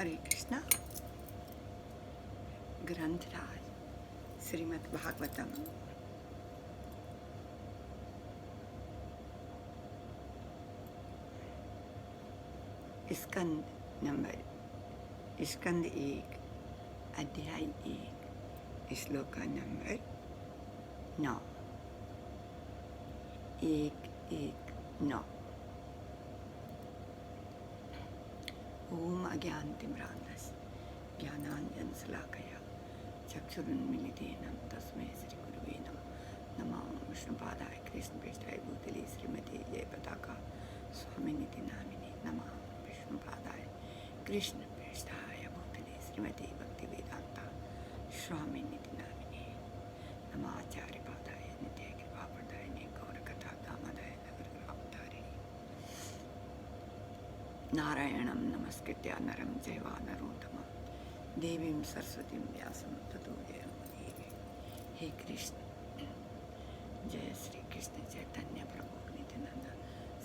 हरे कृष्णा। ग्रंथराज श्रीमद् भागवतम स्कंद 1 अध्याय 1 श्लोक नंबर 9 119। ओम अज्ञानतिमिरान्धस्य ज्ञानाञ्जनशलाकया चक्षुरुन्मीलितेन तस्मै श्रीगुरुवे नमः। नमो विष्णुपादाय कृष्णपृष्ठाय भूतले श्रीमते जयपताका स्वामिनिति नामिने। नमः विष्णुपादाय कृष्णपृष्ठाय भूतले श्रीमते भक्तिवेदान्ता स्वामिनिति नामिने। नमः आचार्यपादाय नित्यकृपाप्रदायिने गौरकथादामोदाय नगरग्रामधारिणे। नारायणं नमस्कृत्य नरं चैव नरोत्तमं देवीं सरस्वतीं व्यासं ततो जयमुदीरये। हे कृष्ण, जय श्री कृष्ण चैतन्य प्रभु नित्यानंद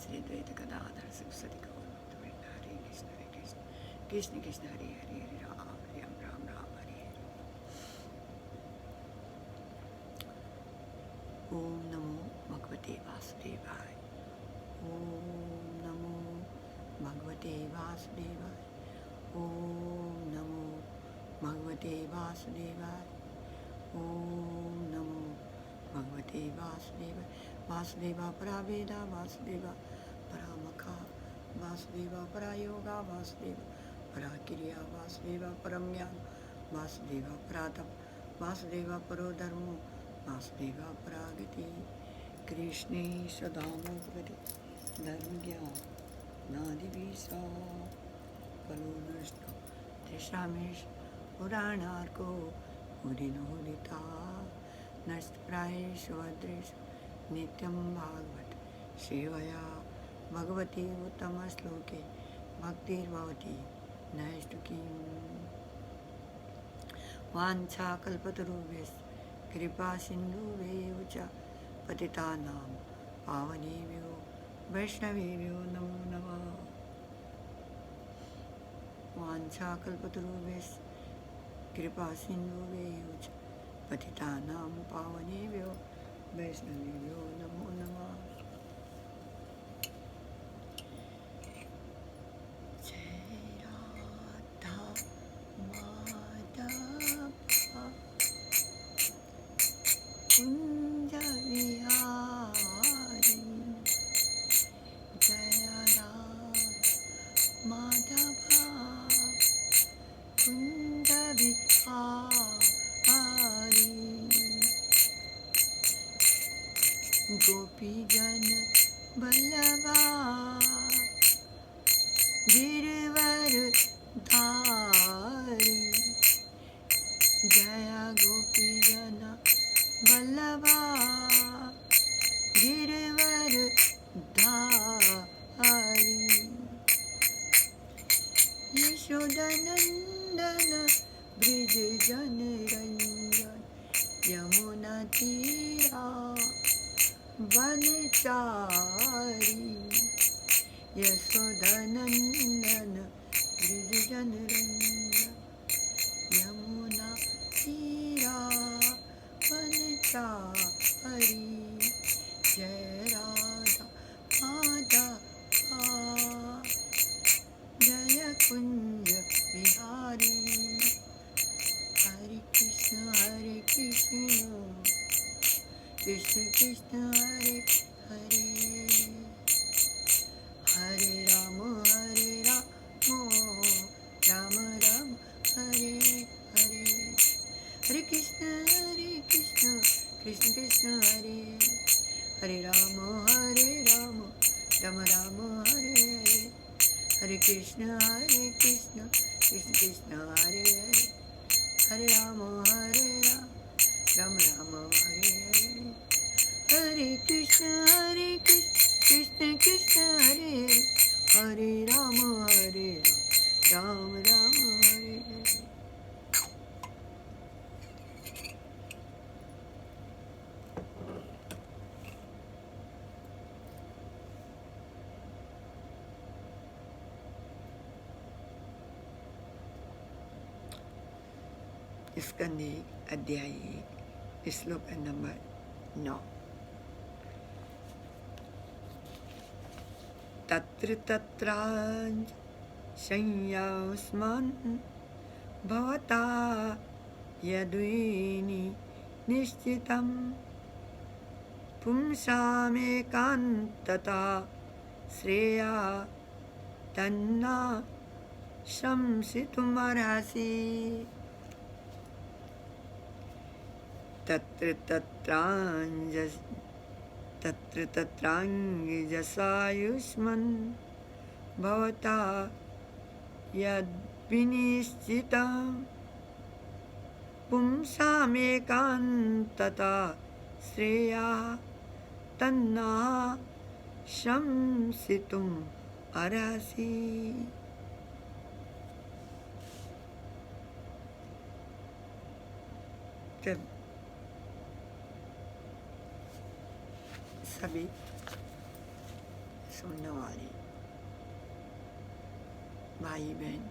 श्री द्वैत गदाधर सरस्वती गौरभक्तवृंद। हरे कृष्ण कृष्ण कृष्ण हरे हरे, हरे राम राम राम हरे हरे। ओम नमो भगवते वासुदेवाय। ओम नमो भगवते वासुदेवाय। ओम नमो भगवते वासुदेवाय। ओम नमो भगवते वासुदेवाय। वासुदेवा परा वेदा, वासुदेवा परा मखा, वासुदेवा परा योगा, वासुदेवा परा क्रिया, वासुदेवा परम ज्ञान, वासुदेवा परा तप, वासुदेवा परो धर्मो, वासुदेवा परा गति। कृष्णे सदानोपगति धर्म ज्ञान नादिवीसा कलो नष्ट तेषामेष पुराणार्को उदिनोदिता नष्टप्रायेषु अदृश नित्यं भागवत सेवया भगवती उत्तमश्लोके भक्तिर्भवति नैष्ठिकीम्। वाञ्छाकल्पतरुभ्यश्च कृपा सिन्धुभ्येव च पतितानां पावनेभ्यो वैष्णवेभ्यो नमो नमः। वाञ्छाकल्पतरुभ्यश्च कृपा सिन्धुभ्येव च पतितानां पावनेभ्यो वैष्णवेभ्यो नमो नमः। जय राधा माधव कुंज विहारी, जय राधा माधव कुंज विहारी। गोपी जन बल्लभा गिरवर धारी, जया गोपी जन बल्लभा गिरवर धारी। यशोदनंदन ब्रिज जन रंजन, यमुना तीरा वनचारी। यशोदनंदन ब्रिज जन रंजन, यमुना तीरा वनचारी। जय राधा माधव जय कुंज बिहारी। हरे कृष्ण कृष्ण कृष्ण हरे हरे, हरे राम राम राम हरे हरे। हरे कृष्ण कृष्ण कृष्ण हरे हरे राम राम राम हरे हरे। हरे कृष्ण कृष्ण कृष्ण हरे हरे, हरे राम राम राम हरे हरे। हरे कृष्ण कृष्ण कृष्ण हरे हरे, हरे राम राम राम हरे हरे। स्कंद 1 अध्याय 1 श्लोक नंबर 9। तत्र तत्रांच संयास्मन् भवता यद्विनि निश्चितं पुंसामेकान्तता श्रेया तन्ना शंसितुमर्हसि। तत्र तत्रांजसायुष्मन् भवता यद्विनिश्चितं पुंसामेकान्तता श्रेया तन्ना शंसितुम् अर्हसि। सभी सुनने वाले भाई बहन,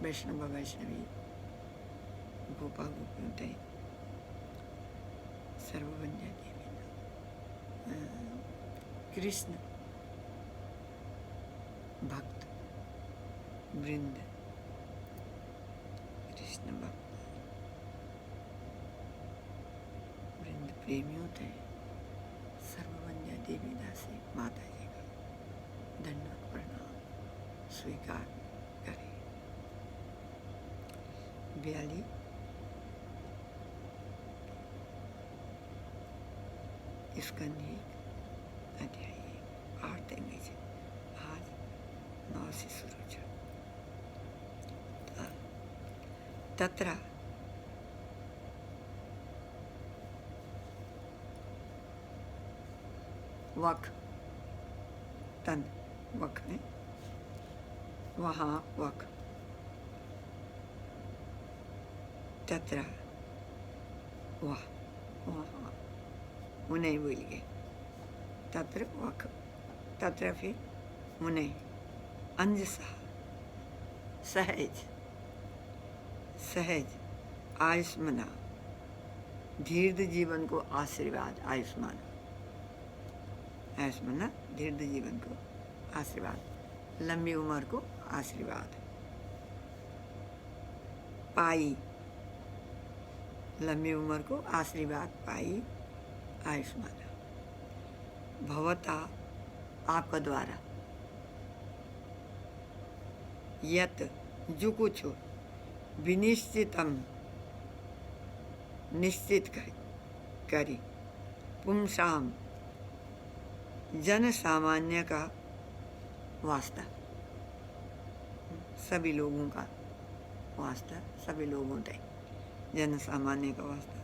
वैष्णव वैष्णवी, गोपा गोपियों, सर्ववंद्या देवी, कृष्ण भक्त वृंद, कृष्ण भक्त वृंद प्रेमियों थे सर्ववंद्या देवी दासी माता जी का दंडवत प्रणाम स्वीकार करें। 42 स्कंद 1 अध्याय 8 में से आज 9 से शुरू हो। तत्र वक तन वक में वहाँ वक तत्र वह वहाँ उन्हें भूल गए। तत्र वक तत्र फिर उन्हें अंजसा सहज सहज आयुष्मना दीर्घ जीवन को आशीर्वाद आयुष्मान आयुष्मना दीर्घ जीवन को आशीर्वाद लंबी उम्र को आशीर्वाद पाई लंबी उम्र को आशीर्वाद पाई आयुष्मान भवता आपका द्वारा यत जो कुछ विनिश्चितम निश्चित करी पुंसाम जन सामान्य का वास्ता सभी लोगों का वास्ता सभी लोगों तय जन सामान्य का वास्ता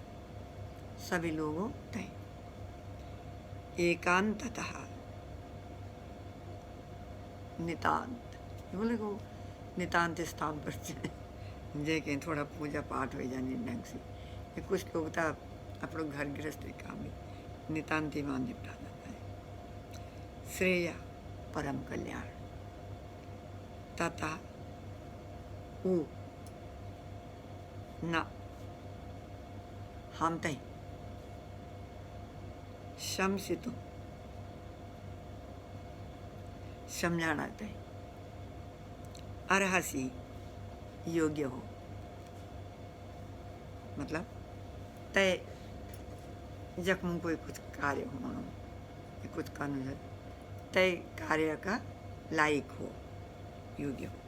सभी लोगों तय एकांततः नितांत बोले को नितांत स्थान पर जय के थोड़ा पूजा पाठ हो जाने ढंग से ये कुछ लोग था अपने घर गृहस्थी काम में नितांत मान निपटाना है। श्रेया परम कल्याण तथा उ न हम तय शमसितु समझाना तय अर्हसी योग्य हो मतलब तय जख्म कोई कुछ कार्य होना कुछ करना तय कार्य का लायक हो योग्य हो।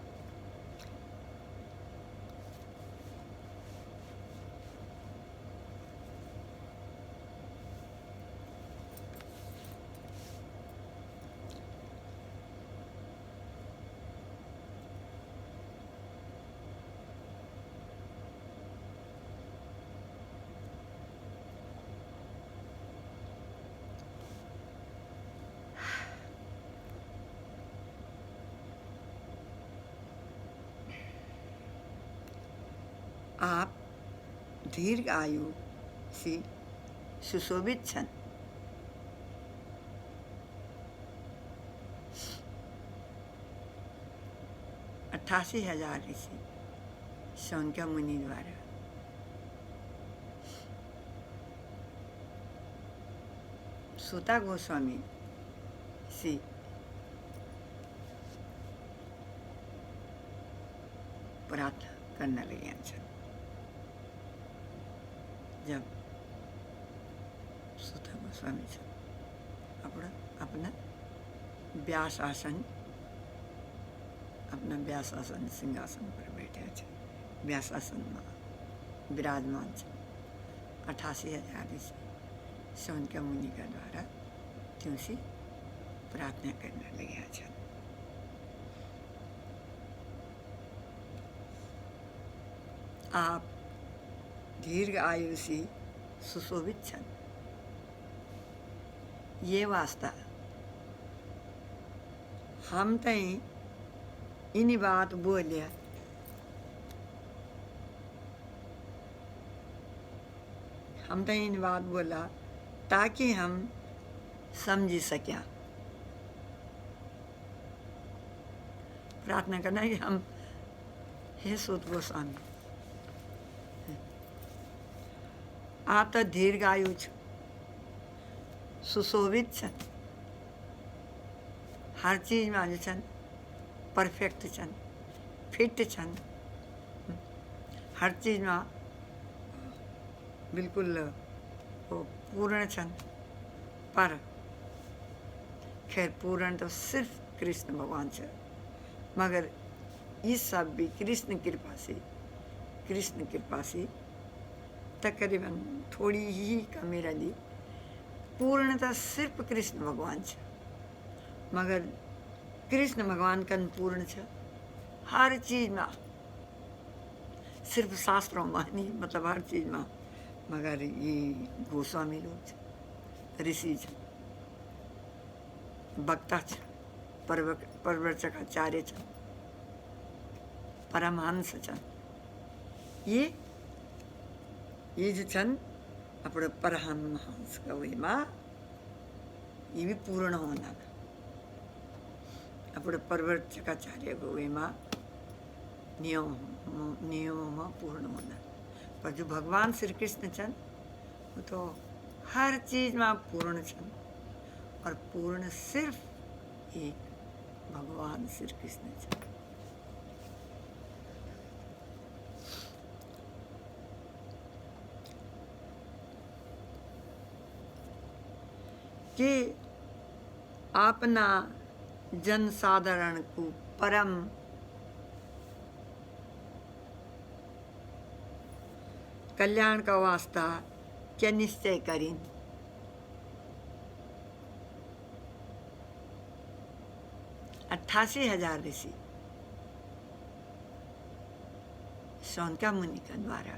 आप दीर्घ आयु से सुशोभित छन 88,000 ऋषि संख्या मुनि द्वारा सूता गोस्वामी सी प्रार्थना करने लगे छन। जब सूता गोस्वामी छन अपना व्यास आसन सिंहासन पर बैठे छे, व्यासासन में विराजमान छे। 88,000 शौनक मुनि का द्वारा त्यों प्रार्थना करने लगे छन। आप दीर्घ आयु से सुशोभित छन, ये वास्ता हम तई इन्हीं बात बोलिया इन बात बोला ताकि हम समझी सकें। प्रार्थना करना है कि हम हे सूत गोस्वामी आप तो दीर्घायु सुशोभित छन, हर चीज में जो छन परफेक्ट छन, फिट छन, हर चीज में बिल्कुल वो पूर्ण छन। पर खैर पूर्ण तो सिर्फ कृष्ण भगवान छे, मगर ये सब भी कृष्ण कृपा से तकरीबन थोड़ी ही कमी रही। पूर्णता सिर्फ कृष्ण भगवान छे, मगर कृष्ण भगवान कन पूर्ण छे हर चीज में, सिर्फ शास्त्रों में नहीं, मतलब हर चीज में। मगर ये गोस्वामी लोग छे, ऋषि छे, वक्ता छे, प्रवचकाचार्य छे, परमहंस छन, ये जो छन अपने परमहंस का वे माँ ये भी पूर्ण होना, अपने प्रवचकाचार्य को वे माँ नियमों में पूर्ण होना। पर जो भगवान श्री कृष्ण छन वो तो हर चीज में पूर्ण छन, और पूर्ण सिर्फ एक भगवान श्री कृष्ण छन। कि अपना जन साधारण को परम कल्याण का वास्ता क्या निश्चय करीन। 88,000 ऋषि शौनका मुनि का द्वारा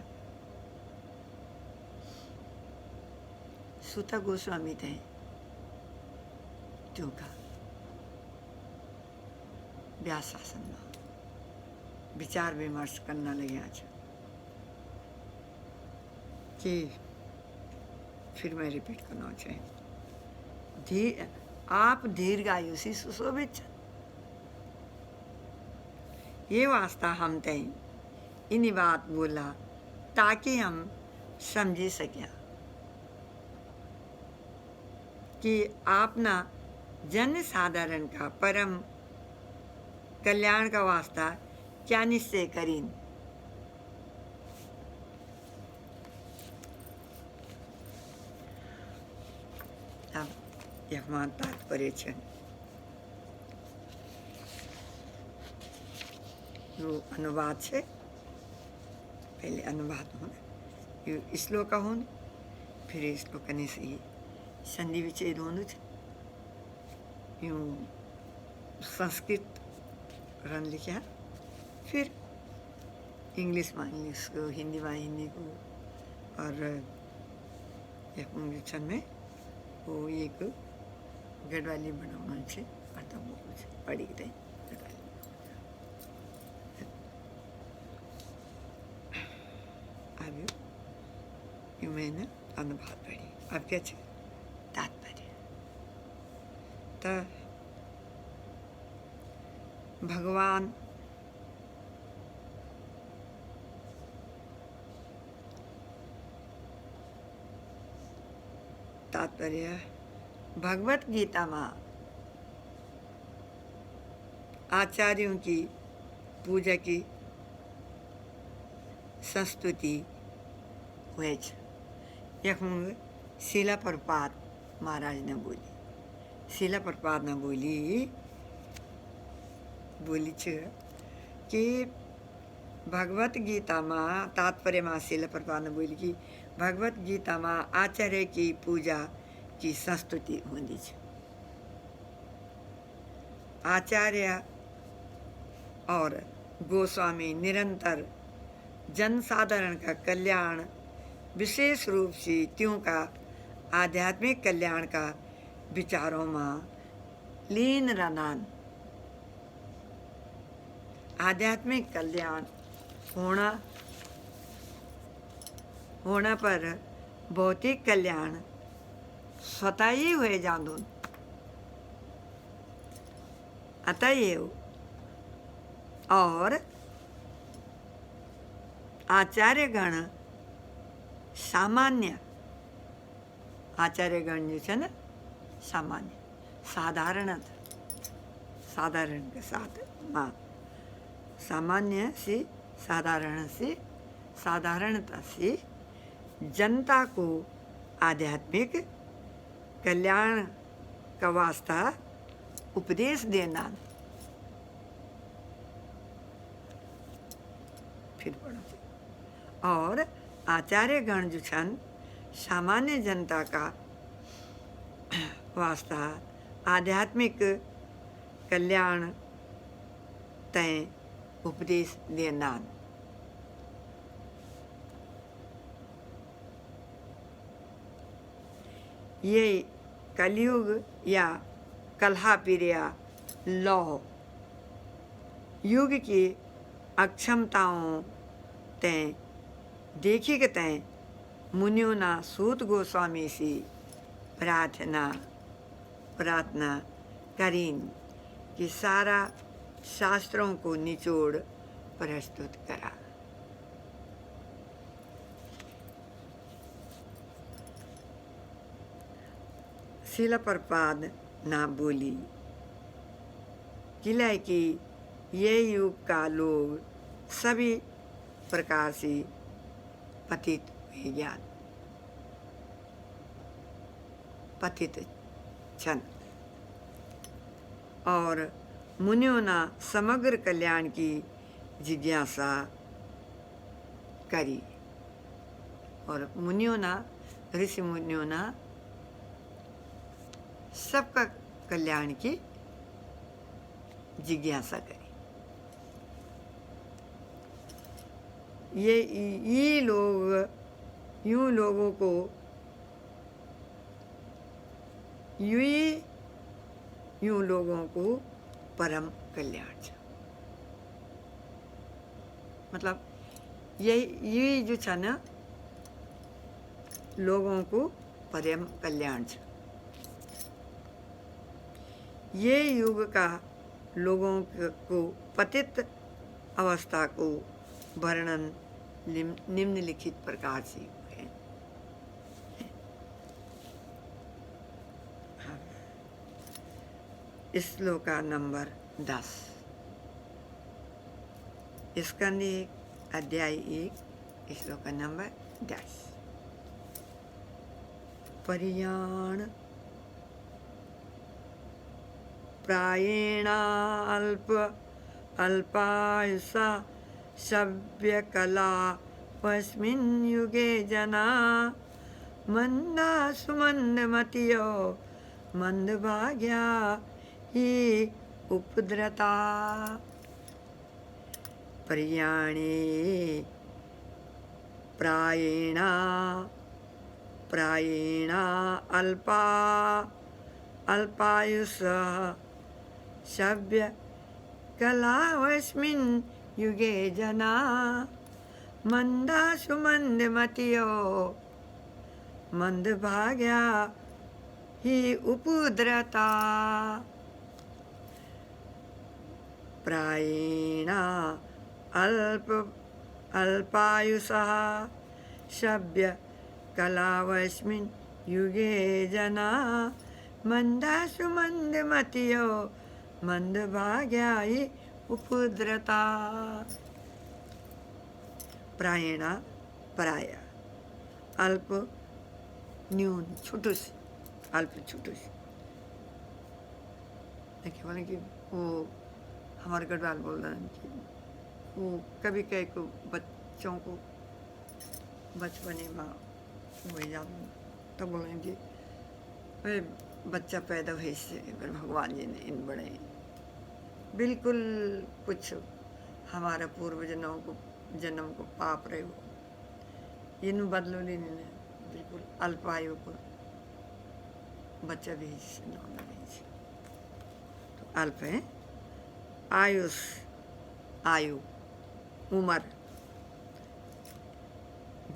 सूता गोस्वामी थे त्यों का व्यासासन में विचार विमर्श करना लगे कि फिर मैं रिपीट करना चाहिए। आप दीर्घायु से सुशोभित छन, ये वास्ता हम तय इन्हीं बात बोला ताकि हम समझी सकें कि आपना जन साधारण का परम कल्याण का वास्ता क्या निश्चय करीन। अब यहाँ तात्पर्य छन जो अनुवाद है, पहले अनुवाद होना ये श्लोक होन, फिर श्लोक से ही संधि विच्छेद होनु यूँ संस्कृत रन लिखा, फिर इंग्लिश में इंग्लिश को, हिंदी में हिंदी को, और छन में वो एक गढ़वाली बनाना है, अर्थात वो कुछ पढ़ी गई गढ़वाली। अब यू मैंने अनुवाद पढ़ी, अब क्या छे तात्पर्य। तो भगवान तात्पर्य भगवत गीता में आचार्यों की पूजा की संस्तुति हुए यखम शिला प्रपात महाराज ने बोली शिला प्रपात ने बोली कि भगवत गीता में तात्पर्य में शिला प्रपात ने बोली कि भगवत गीता में आचार्य की पूजा की संस्तुति होती है। आचार्य और गोस्वामी निरंतर जनसाधारण का कल्याण विशेष रूप से त्यों का आध्यात्मिक कल्याण का विचारों में लीन रहना। आध्यात्मिक कल्याण होना पर भौतिक कल्याण स्वतः ही हुए जांदो। अतएव और आचार्यगण सामान्य आचार्यगण जो है ना सामान्य साधारण के साथ माँ सामान्य से साधारणता से जनता को आध्यात्मिक कल्याण का वास्ता उपदेश देना। फिर पढ़ो और आचार्य गण जो छन सामान्य जनता का वास्ता आध्यात्मिक कल्याण तय उपदेश देना। ये कलयुग या कलहापिरिया लौ युग की अक्षमताओं तय देखी के तय मुनियों ना सूत गोस्वामी से प्रार्थना करीन कि सारा शास्त्रों को निचोड़ प्रस्तुत करा। शिला प्रपाद ना बोली किला कि ये युग का लोग सभी प्रकार से पतित ज्ञान पतित छन और मुनियों ना समग्र कल्याण की जिज्ञासा करी और मुनियों ना ऋषि मुनियों ना सबका कल्याण की जिज्ञासा करी। ये लोग यूं लोगों को यूं लोगों को परम कल्याण छ मतलब ये जो छ ना लोगों को परम कल्याण छ। ये युग का लोगों को पतित अवस्था को वर्णन निम्नलिखित प्रकार से है। श्लोक नंबर 10 स्कंद 1 अध्याय 1 श्लोक नंबर 10 परियाण अल्पायुषा सभ्यकला वस्मिन् युगे जना मंदा सुमंदमतियो मंदभाग्या हि उपद्रता। पर्याणे प्रायेण अल्पायुषः सभ्य कलावस्मिन् युगे जना मंदासु मंदमतियो मंदभाग्या हि उपद्रता। प्रायेण अल्पायुषः सभ्य कलावस्मिन् युगे जना मंदासु मंद मतियो मंद भाग्याई उपद्रता प्रायणा प्राय अल्प न्यून छुटुस अल्प छुटुस। देखिए बोले कि वो हमारे गढ़वाल बोल रहे हैं कि वो कभी कहीं को बच्चों को बचपने में हो जाते तो बोलेंगे वे बच्चा पैदा हुए से फिर भगवान जी ने इन बड़े बिल्कुल कुछ हमारा पूर्व जन्म को पाप रहे हो इन बदलो लेने बिल्कुल अल्पायु को बच्चा भी तो अल्प है आयुष आयु उम्र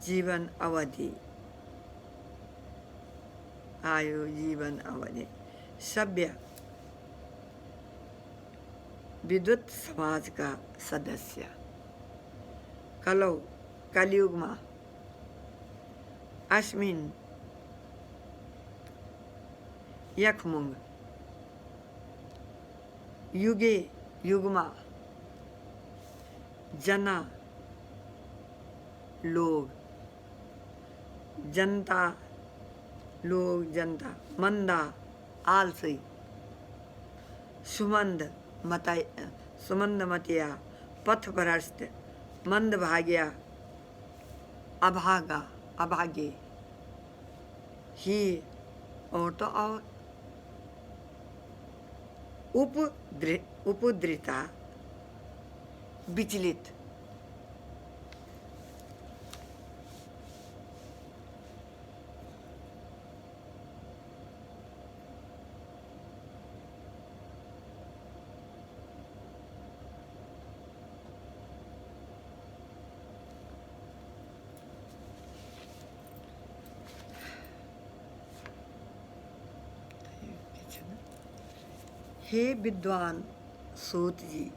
जीवन अवधि आयु जीवन अवधि सभ्य विद्वत समाज का सदस्य कलो कलयुग में अस्मिन यखमुंग युगे युगमा जना लोग जनता लोग जनता मंदा आलसी सुमंद मतिया पथ भ्रष्ट मंद भाग्या अभागा अभागे ही और तो और उपद्रिता विचलित हे विद्वान सूत जी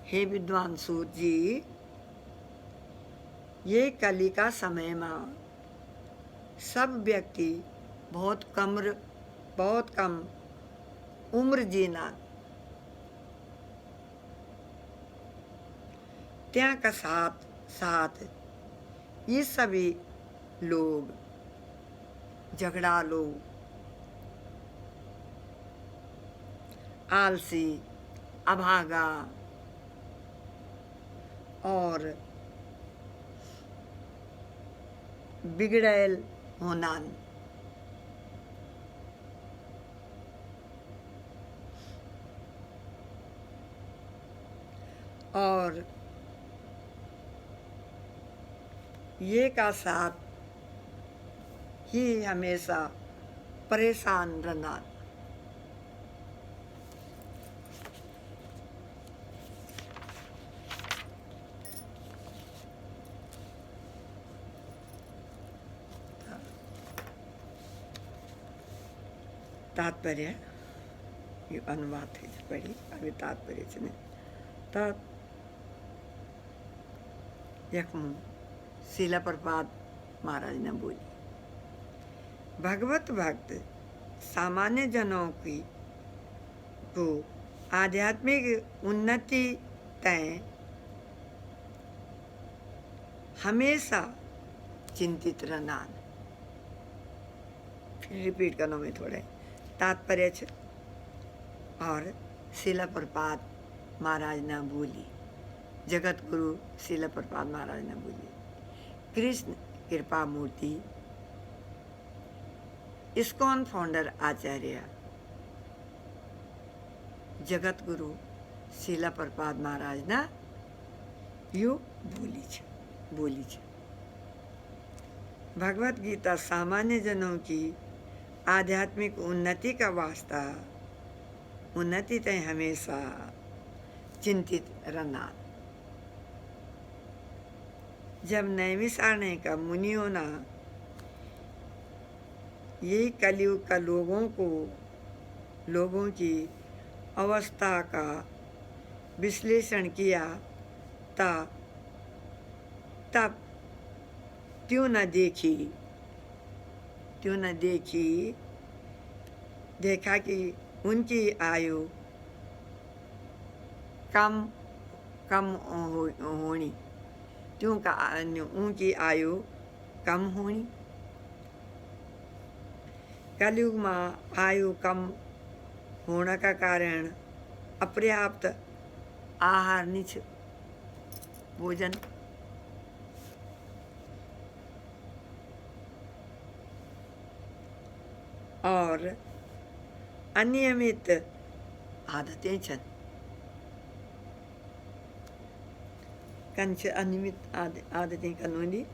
हे विद्वान सूत जी ये कली का समय में सब व्यक्ति बहुत कम उम्र जीना त्या का साथ ये सभी लोग झगड़ालू आलसी अभागा और बिगड़ैल होनान और ये का साथ ही हमेशा परेशान रहना तात्पर्य ये अनुवाद है पढ़ी अभी तात्पर्य से नहीं यखमु शिला प्रपात महाराज ने बोली भगवत भक्त सामान्य जनों की को आध्यात्मिक उन्नति तय हमेशा चिंतित रहना फिर रिपीट करना में थोड़े तात्पर्य છે और शिला प्रपात महाराज ने बोली जगत गुरु शिला प्रपात महाराज ने बोली कृष्ण कृपा मूर्ति इस्कॉन फाउंडर आचार्य जगत गुरु शिला प्रपात महाराज ने यू बोली છે भगवत गीता सामान्य जनों की आध्यात्मिक उन्नति का वास्ता उन्नति तय हमेशा चिंतित रहना जब नैमिषारण्य का मुनियों ने यही कलयुग का लोगों की अवस्था का विश्लेषण किया तब त्यों न देखी देखा कि उनकी आयु कम कम होनी, क्यों का उनकी आयु कम होनी। कलयुग में आयु कम होने का कारण अपर्याप्त आहार नीच भोजन और अनियमित आदतें छन। कंच अनियमित आदतें कनोनी,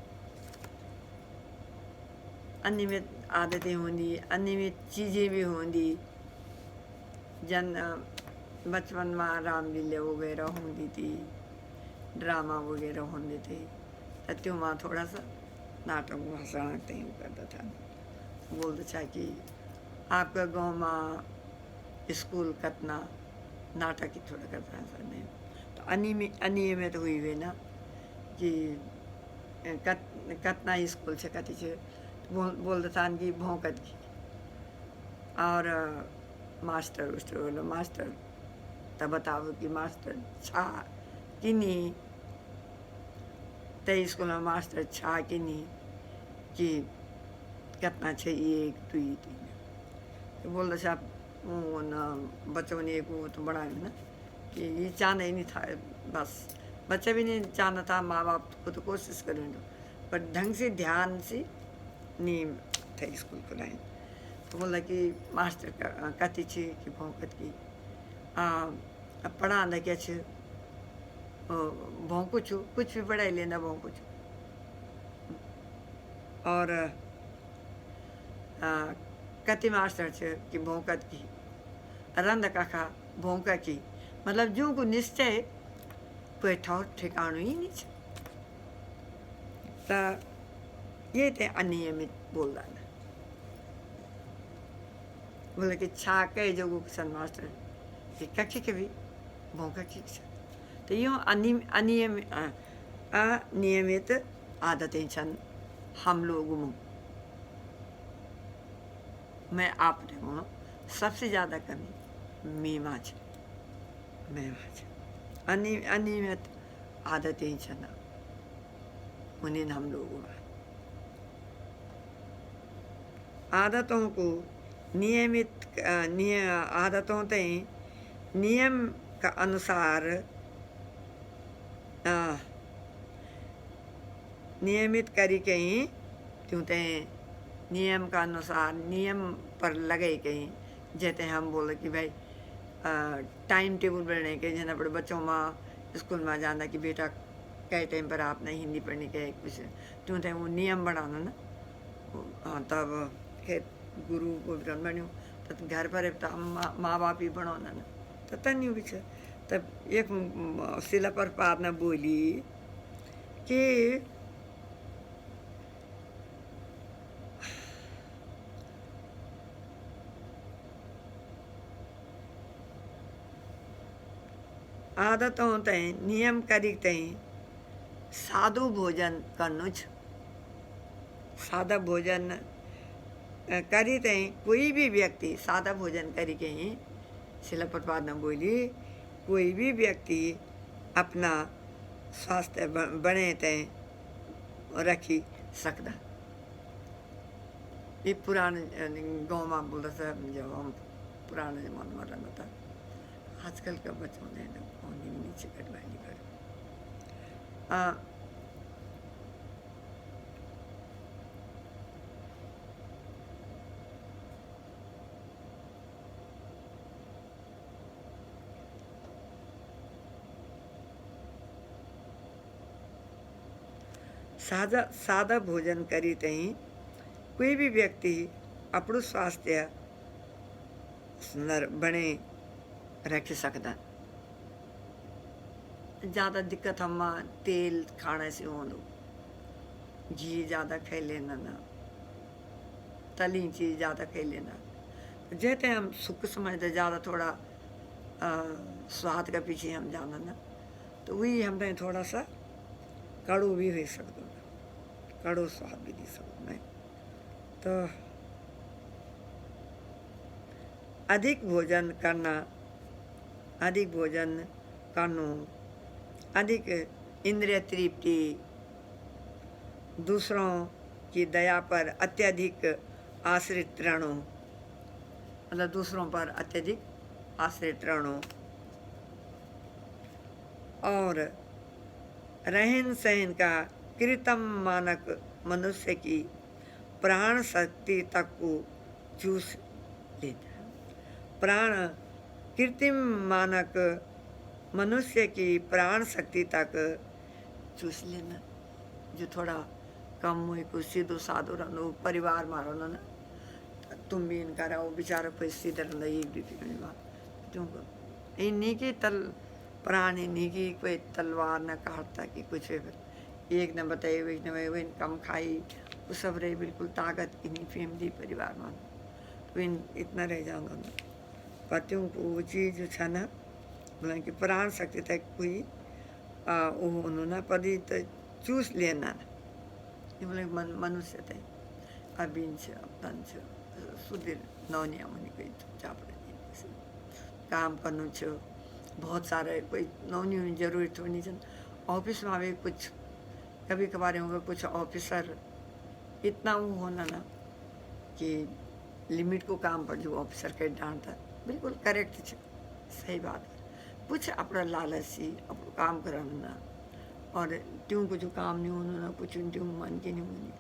अनियमित आदतें होंगी, अनियमित चीज़ें भी होंगी। जन बचपन में रामलीला वगैरह होती थी, ड्रामा वगैरह होते थे, तो वहाँ थोड़ा सा नाटक भाषण कहीं करता था। बोलता था कि आपका गांव में स्कूल कतना नाटक ही थोड़ा करता था नहीं, तो अनियमित हुई हुई ना कि कतना स्कूल से कति से बोलता था कि भौंकत की और मास्टर उस्टर बोलो मास्टर तब बताओ कि मास्टर छा कि नहीं, ते स्कूल में मास्टर छा कि नहीं कि कितना छे एक दो तीन, तो बोलता था वो न बच्चों ने एक वो तो बड़ा है ना कि ये चाहना ही नहीं था, बस बच्चा भी नहीं चाहना था, माँ बाप खुद कोशिश करेंगे पर ढंग से ध्यान से नहीं थे स्कूल को लाइन। तो बोला कि मास्टर कति छे कि भौंकत की अब पढ़ा ना क्या छे भौंकू छू, कुछ भी पढ़ाई लेना भौंकू छू। और कति मास्टर छे कि भौंकत की रंध काखा भौंका की, मतलब जो को निश्चय कोई ठौर ठिकाणु ही नहीं छे। तो ये थे अनियमित बोल रहा ना, बोले कि छा कई जगह सन मास्टर कि कखी के भी भौंका की तो यूँ अनियमित आदतें छन हम लोगों में। मैं आपने हूँ सबसे ज़्यादा कमी मीमा छ, अनियमित आदतें छन उन्हें हम लोगों में। आदतों को नियमित आदतों ते नियम का अनुसार नियमित करी कहीं क्यों ते नियम का अनुसार नियम पर लगे कहीं जैसे हम बोले कि भाई टाइम टेबल बढ़ने के जना बड़े बच्चों में स्कूल में जाना कि बेटा कई टाइम पर आपने हिंदी पढ़ने के कुछ क्यों ते वो नियम बनाना ना। तब खेत गुरु गोविंद बनो तो घर पर माँ बाप ही बनाना ना तो तन्यू भी तब एक शिला प्रपात ने बोली कि आदतों ते नियम करी ते सादु भोजन करनु छ। सादा भोजन करी ते कोई भी व्यक्ति सादा भोजन करी के शिला प्रपात ने बोली कोई भी व्यक्ति अपना स्वास्थ्य बने ते रखी सकता। ये पुराने गाँव में बोलता था जब हम पुराने जमाने में रहना था, आजकल का बच्चों ने नीचे कटवाई कर सादा भोजन करी तई कोई भी व्यक्ति अपनु स्वास्थ्य बने रख सकता। ज़्यादा दिक्कत हम तेल खाने से हो, घी ज़्यादा खाई लेना ना, तली चीज़ ज़्यादा खाई लेना, जैसे हम सुख समझते ज़्यादा थोड़ा स्वाद का पीछे हम जाना ना तो वही हमने थोड़ा सा कड़ू भी हो सकता, कड़ू स्वाद भी दे सकते नहीं। तो अधिक भोजन करना, अधिक भोजन करनो, अधिक इंद्रिय तृप्ति, दूसरों की दया पर अत्यधिक आश्रित रहना, मतलब दूसरों पर अत्यधिक आश्रित रहना, और रहन सहन का कृत्रिम मानक मनुष्य की प्राण शक्ति तक को चूस लेता है। प्राण कृत्रिम मानक मनुष्य की प्राण शक्ति तक चूस लेना। जो थोड़ा कम हुई कुछ सीधो साधो रहना, परिवार में रहना ना, तुम भी इनका रहो, बेचारा कोई सीधे रहना, एक दूसरे बात तुमको इन्हीं की प्राण इन्हीं की, कोई तलवार न काटता कि कुछ एक न बताए, एक न बताए, कम खाई, वो सब रहे बिल्कुल ताकत इन्हीं फैमिली परिवार में, तो इतना रह जाऊंगा ना। पतियों को वो चीज़ छ ना, बोला कि प्राण शक्ति तक कोई उन्होंने पदी तो चूस लेना, ये बोले मनुष्य थे अबिन छ तन छ सुधीर नौनिया मुनि कोई चापड़े काम करनु छ, बहुत सारे कोई नौनी होनी जरूरी थोड़ी नहीं। ऑफिस में भी कुछ कभी कभार होगा, कुछ ऑफिसर इतना वो होना ना कि लिमिट को काम पर जो ऑफिसर के डांटता, बिल्कुल करेक्ट छ, सही बात है। कुछ अपना लालची अपना काम कराना और त्यों कुछ काम नहीं होना ना, कुछ त्यों मन के नहीं होनी,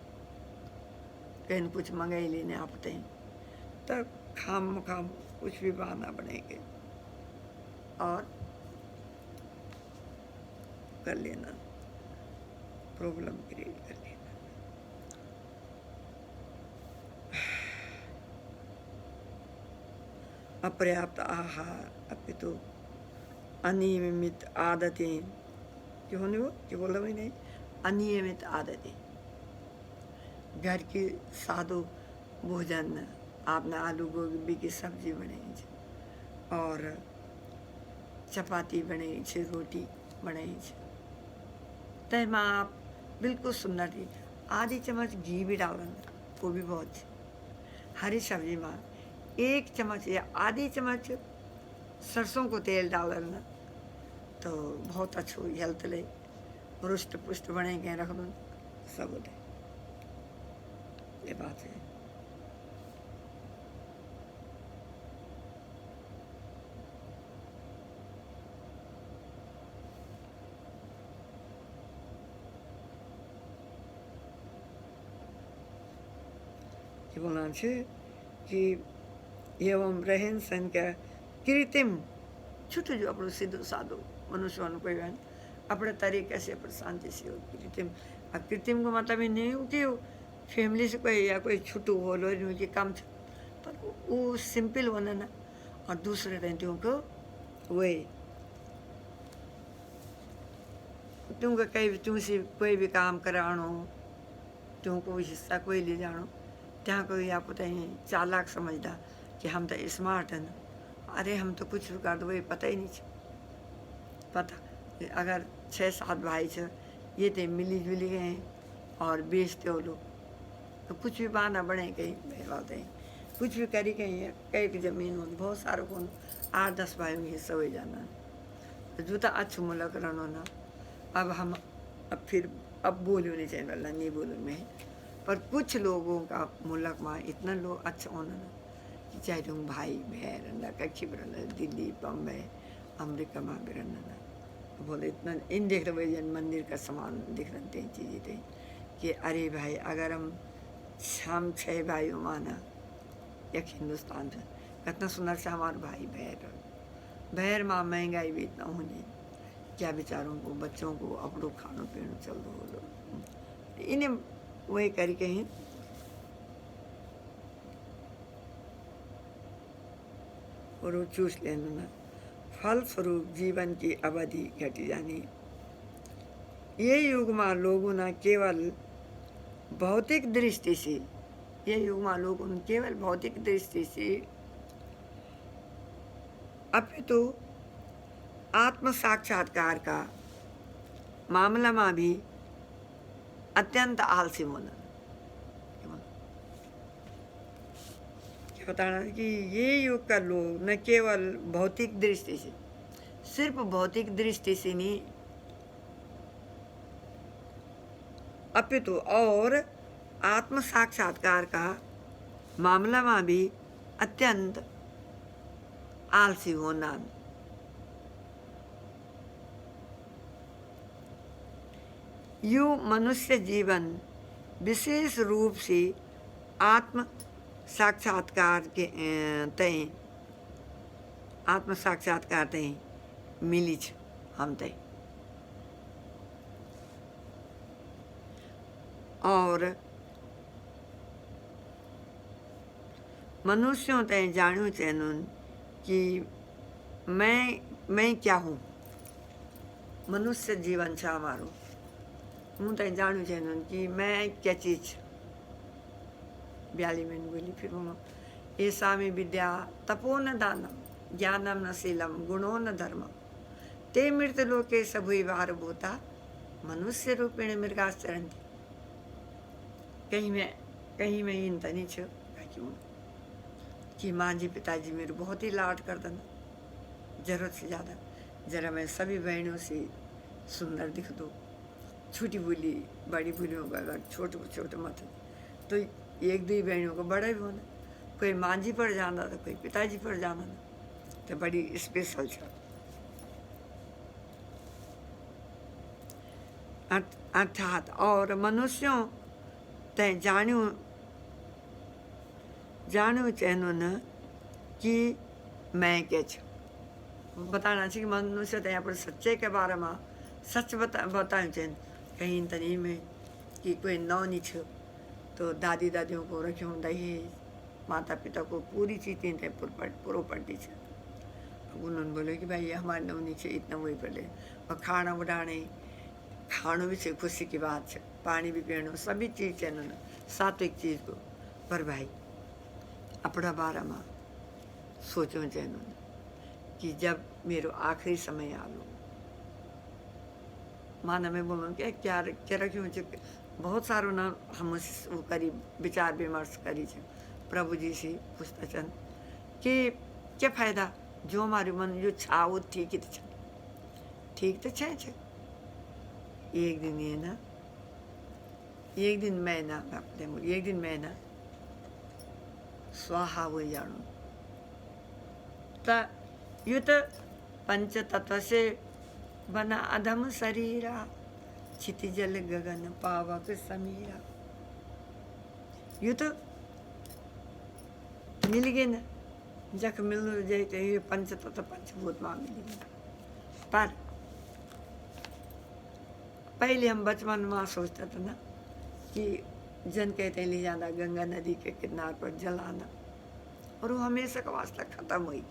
कहीं कुछ मंगाई लेने आपते हैं तब खाम कुछ भी बहाना बनेंगे और कर लेना, प्रॉब्लम क्रिएट कर लेना। अपर्याप्त आहार, अपितु अनियमित आदतें, क्यों नहीं वो क्यों बोला भाई नहीं, अनियमित आदतें, घर की सादो भोजन, आपने आलू गोभी की सब्जी बनाई और चपाती बनाई छे, रोटी बनाई छे, तय में आप बिल्कुल सुंदर थी, आधी चम्मच घी भी डालना, वो भी बहुत छे। हरी सब्जी में 1 चम्मच या आधी चम्मच सरसों को तेल डालना तो बहुत अच्छो हेल्थ ले, रुष्ट पुष्ट बने के रख दो सब होते, ये बात है। बोलना चाहिए कि एवं रहन सहन का कृत्रिम छुट्टू जो अपनो सीधो साधो मनुष्य कोई बहन अपने तरीके से अपने शांति से हो। कृत्रिम अब कृत्रिम को मतलब ही नहीं हो कि फैमिली से कोई या कोई छुट्टू हो लो कि कम पर वो सिंपल होना ना, और दूसरे रहतियों को वही तुमको कहीं तुमसे कोई भी काम करानो, तुमको हिस्सा कोई ले जानो, ત્યાં कोई आप बताइए चालाक समझदा कि हम तो स्मार्ट हैं, अरे हम तो कुछ भी कर दो वही पता ही नहीं छ, पता अगर 6-7 भाई छ, ये तो मिली जुली गए और बेचते हो लोग, तो कुछ भी बहाना बने कहीं बात है, कुछ भी करी कहीं कई जमीन हो बहुत सारों को 8-10 भाइयों में हिस्सा हो जाना, तो जूता अच्छू मुलक रहना ना। अब हम अब बोलूँ नहीं चाहिए वाला नहीं बोलूँ मैं, पर कुछ लोगों का मुल्क में इतना लोग अच्छा होना ना कि चाहे तुम भाई बहन कच्ची बरना दिल्ली बम्बई अमेरिका में भी रहना ना, बोले इतना इन देख रहे जन मंदिर का सामान दिख रहे हैं चीज़ें थे कि अरे भाई अगर हम 6 भाइयों माना एक हिंदुस्तान से कितना सुंदर से हमारे भाई बहर माँ महंगाई भी इतना होनी, क्या बेचारों को बच्चों को अपनों खानो पीनो चल दो लो, इन्हें वही करके ही और वो चूस लेना ना, फल स्वरूप जीवन की अवधि घटी जानी। ये युग में लोगों ने केवल भौतिक दृष्टि से, ये युग में लोगों ने केवल भौतिक दृष्टि से अपितु आत्म साक्षात्कार का मामला में भी अत्यंत आलसी होना, क्या बताना कि ये युग का लोग न केवल भौतिक दृष्टि से, सिर्फ भौतिक दृष्टि से नहीं, अपितु और आत्म साक्षात्कार का मामला में भी अत्यंत आलसी होना। यूं मनुष्य जीवन विशेष रूप से आत्म साक्षात्कार के तय आत्म साक्षात्कार तय मिली छ हम तय, और मनुष्यों तय जाणू चैनुन कि मैं क्या हूँ। मनुष्य जीवन छ हमारो, हूँ तय जाणू चैनुन कि मैं क्या चीज। ब्याली में बोली फिर ऐसा में विद्या तपो न दानम ज्ञानम न शीलम गुणो न धर्मम ते मृत लोके सभुई वार भूता मनुष्य रूपेण मृगाश्चरन्ति। कहीं में इन तनी छ क्यों कि माँ जी पिताजी मेरे बहुत ही लाड कर देना, जरूरत से ज़्यादा। जरा मैं सभी बहनों से सुंदर दिख दो, छोटी बोली बड़ी बोलियों का अगर छोटे छोटे मत तो एक दो बहनों को बड़ा भी होना, कोई माँ जी पर जाना था, कोई पिताजी पर जाना था, तो बड़ी स्पेशल छ। अर्थात और मनुष्यों तय जाणू चैनो न कि मैं क्या छ। बताना चाहिए कि मनुष्य तय पर सच्चे के बारे में सच बताना चाहिए। कहीं तनी में कि कोई नौ नहीं छ तो दादी दादियों को रखियों दहेज, माता पिता को पूरी चीज़ें थे प्रॉपर्टी छ। उन्होंने बोले कि भाई हमारे नौ नहीं छ इतना वही पड़े, और खाना उड़ाने खानो भी से खुशी की बात है, पानी भी पीनो सभी चीज़ चैनो न सात्विक चीज़ को। पर भाई अपना बारे में सोचो चैनो कि जब मेरो आखिरी समय आलो, माना मैं बोलूँ क्या रखियो बहुत सारो ना हम वो करी विचार विमर्श करी छ प्रभु जी से पूछता चन कि क्या फायदा जो हमारे मन जो छा वो ठीक ही तो छ, ठीक तो छ। एक दिन ये ना एक दिन मैं ना अपने एक दिन मैं ना स्वाहा हो जाणू त यो तो पंच तत्व से बना अधम शरीरा क्षिति जल गगन पावक समीरा। यो तो मिल गए ना, जख मिल जाए तो ये पंच तत्व पंचभूत में मिल गए। पर पहले हम बचपन में सोचते थे ना कि जन कहते ले जाना गंगा नदी के किनार पर जलाना, और वो हमेशा का वास्ता खत्म हुई।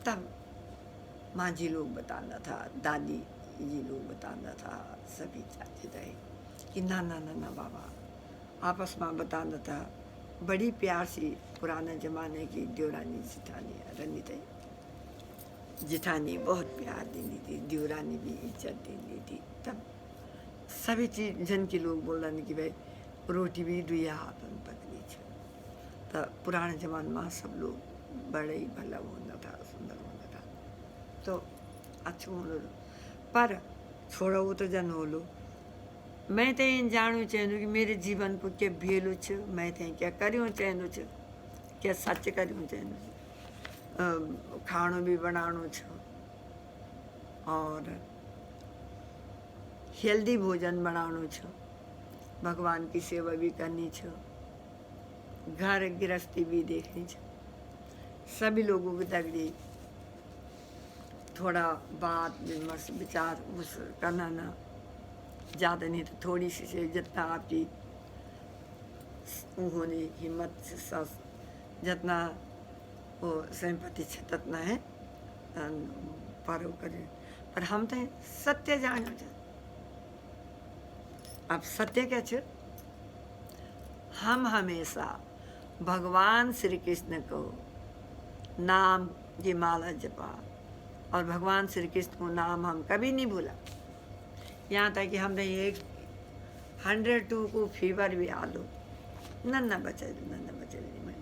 तब माँ जी लोग बताना था, दादी जी लोग बताना था, सभी चाचे थे कि ना ना ना ना बाबा आपस में बताना था। बड़ी प्यार से पुराने ज़माने की देवरानी जिठानी रनी थी, जिठानी बहुत प्यार देनी थी, देवरानी भी इज्जत देनी थी। तब सभी चीज जन के लोग बोल रहे कि भाई रोटी भी दुया हाथ में पकड़ी छ। तो पुराने जमाने में सब लोग बड़े ही भला होना था, सुंदर होना था, तो अच्छा होना। पर छोड़ो वो तो जन हो लो, मैं तो इन जानू चाहूँ कि मेरे जीवन को क्या भेलू छ, मैं तो क्या करूँ चाहूँ छ, क्या सच करूँ चाहूँ, खानो भी बनानो छ और हेल्दी भोजन बनानो छ, भगवान की सेवा भी करनी छ, घर गृहस्थी भी देखनी छ, सभी लोगों की तगड़ी थोड़ा बात विमर्श विचार उस करना ना, ज़्यादा नहीं तो थोड़ी सी से जितना आपकी उन्होंने हिम्मत से सास जितना वो संपत्ति छ ततना है पर करें। पर हम तो सत्य जानो छ। अब सत्य क्या छ, हम हमेशा भगवान श्री कृष्ण को नाम की माला जपा, और भगवान श्री कृष्ण को नाम हम कभी नहीं भूला। यहाँ तक कि हमने एक 102 को फीवर भी आ लो नन्ना बचे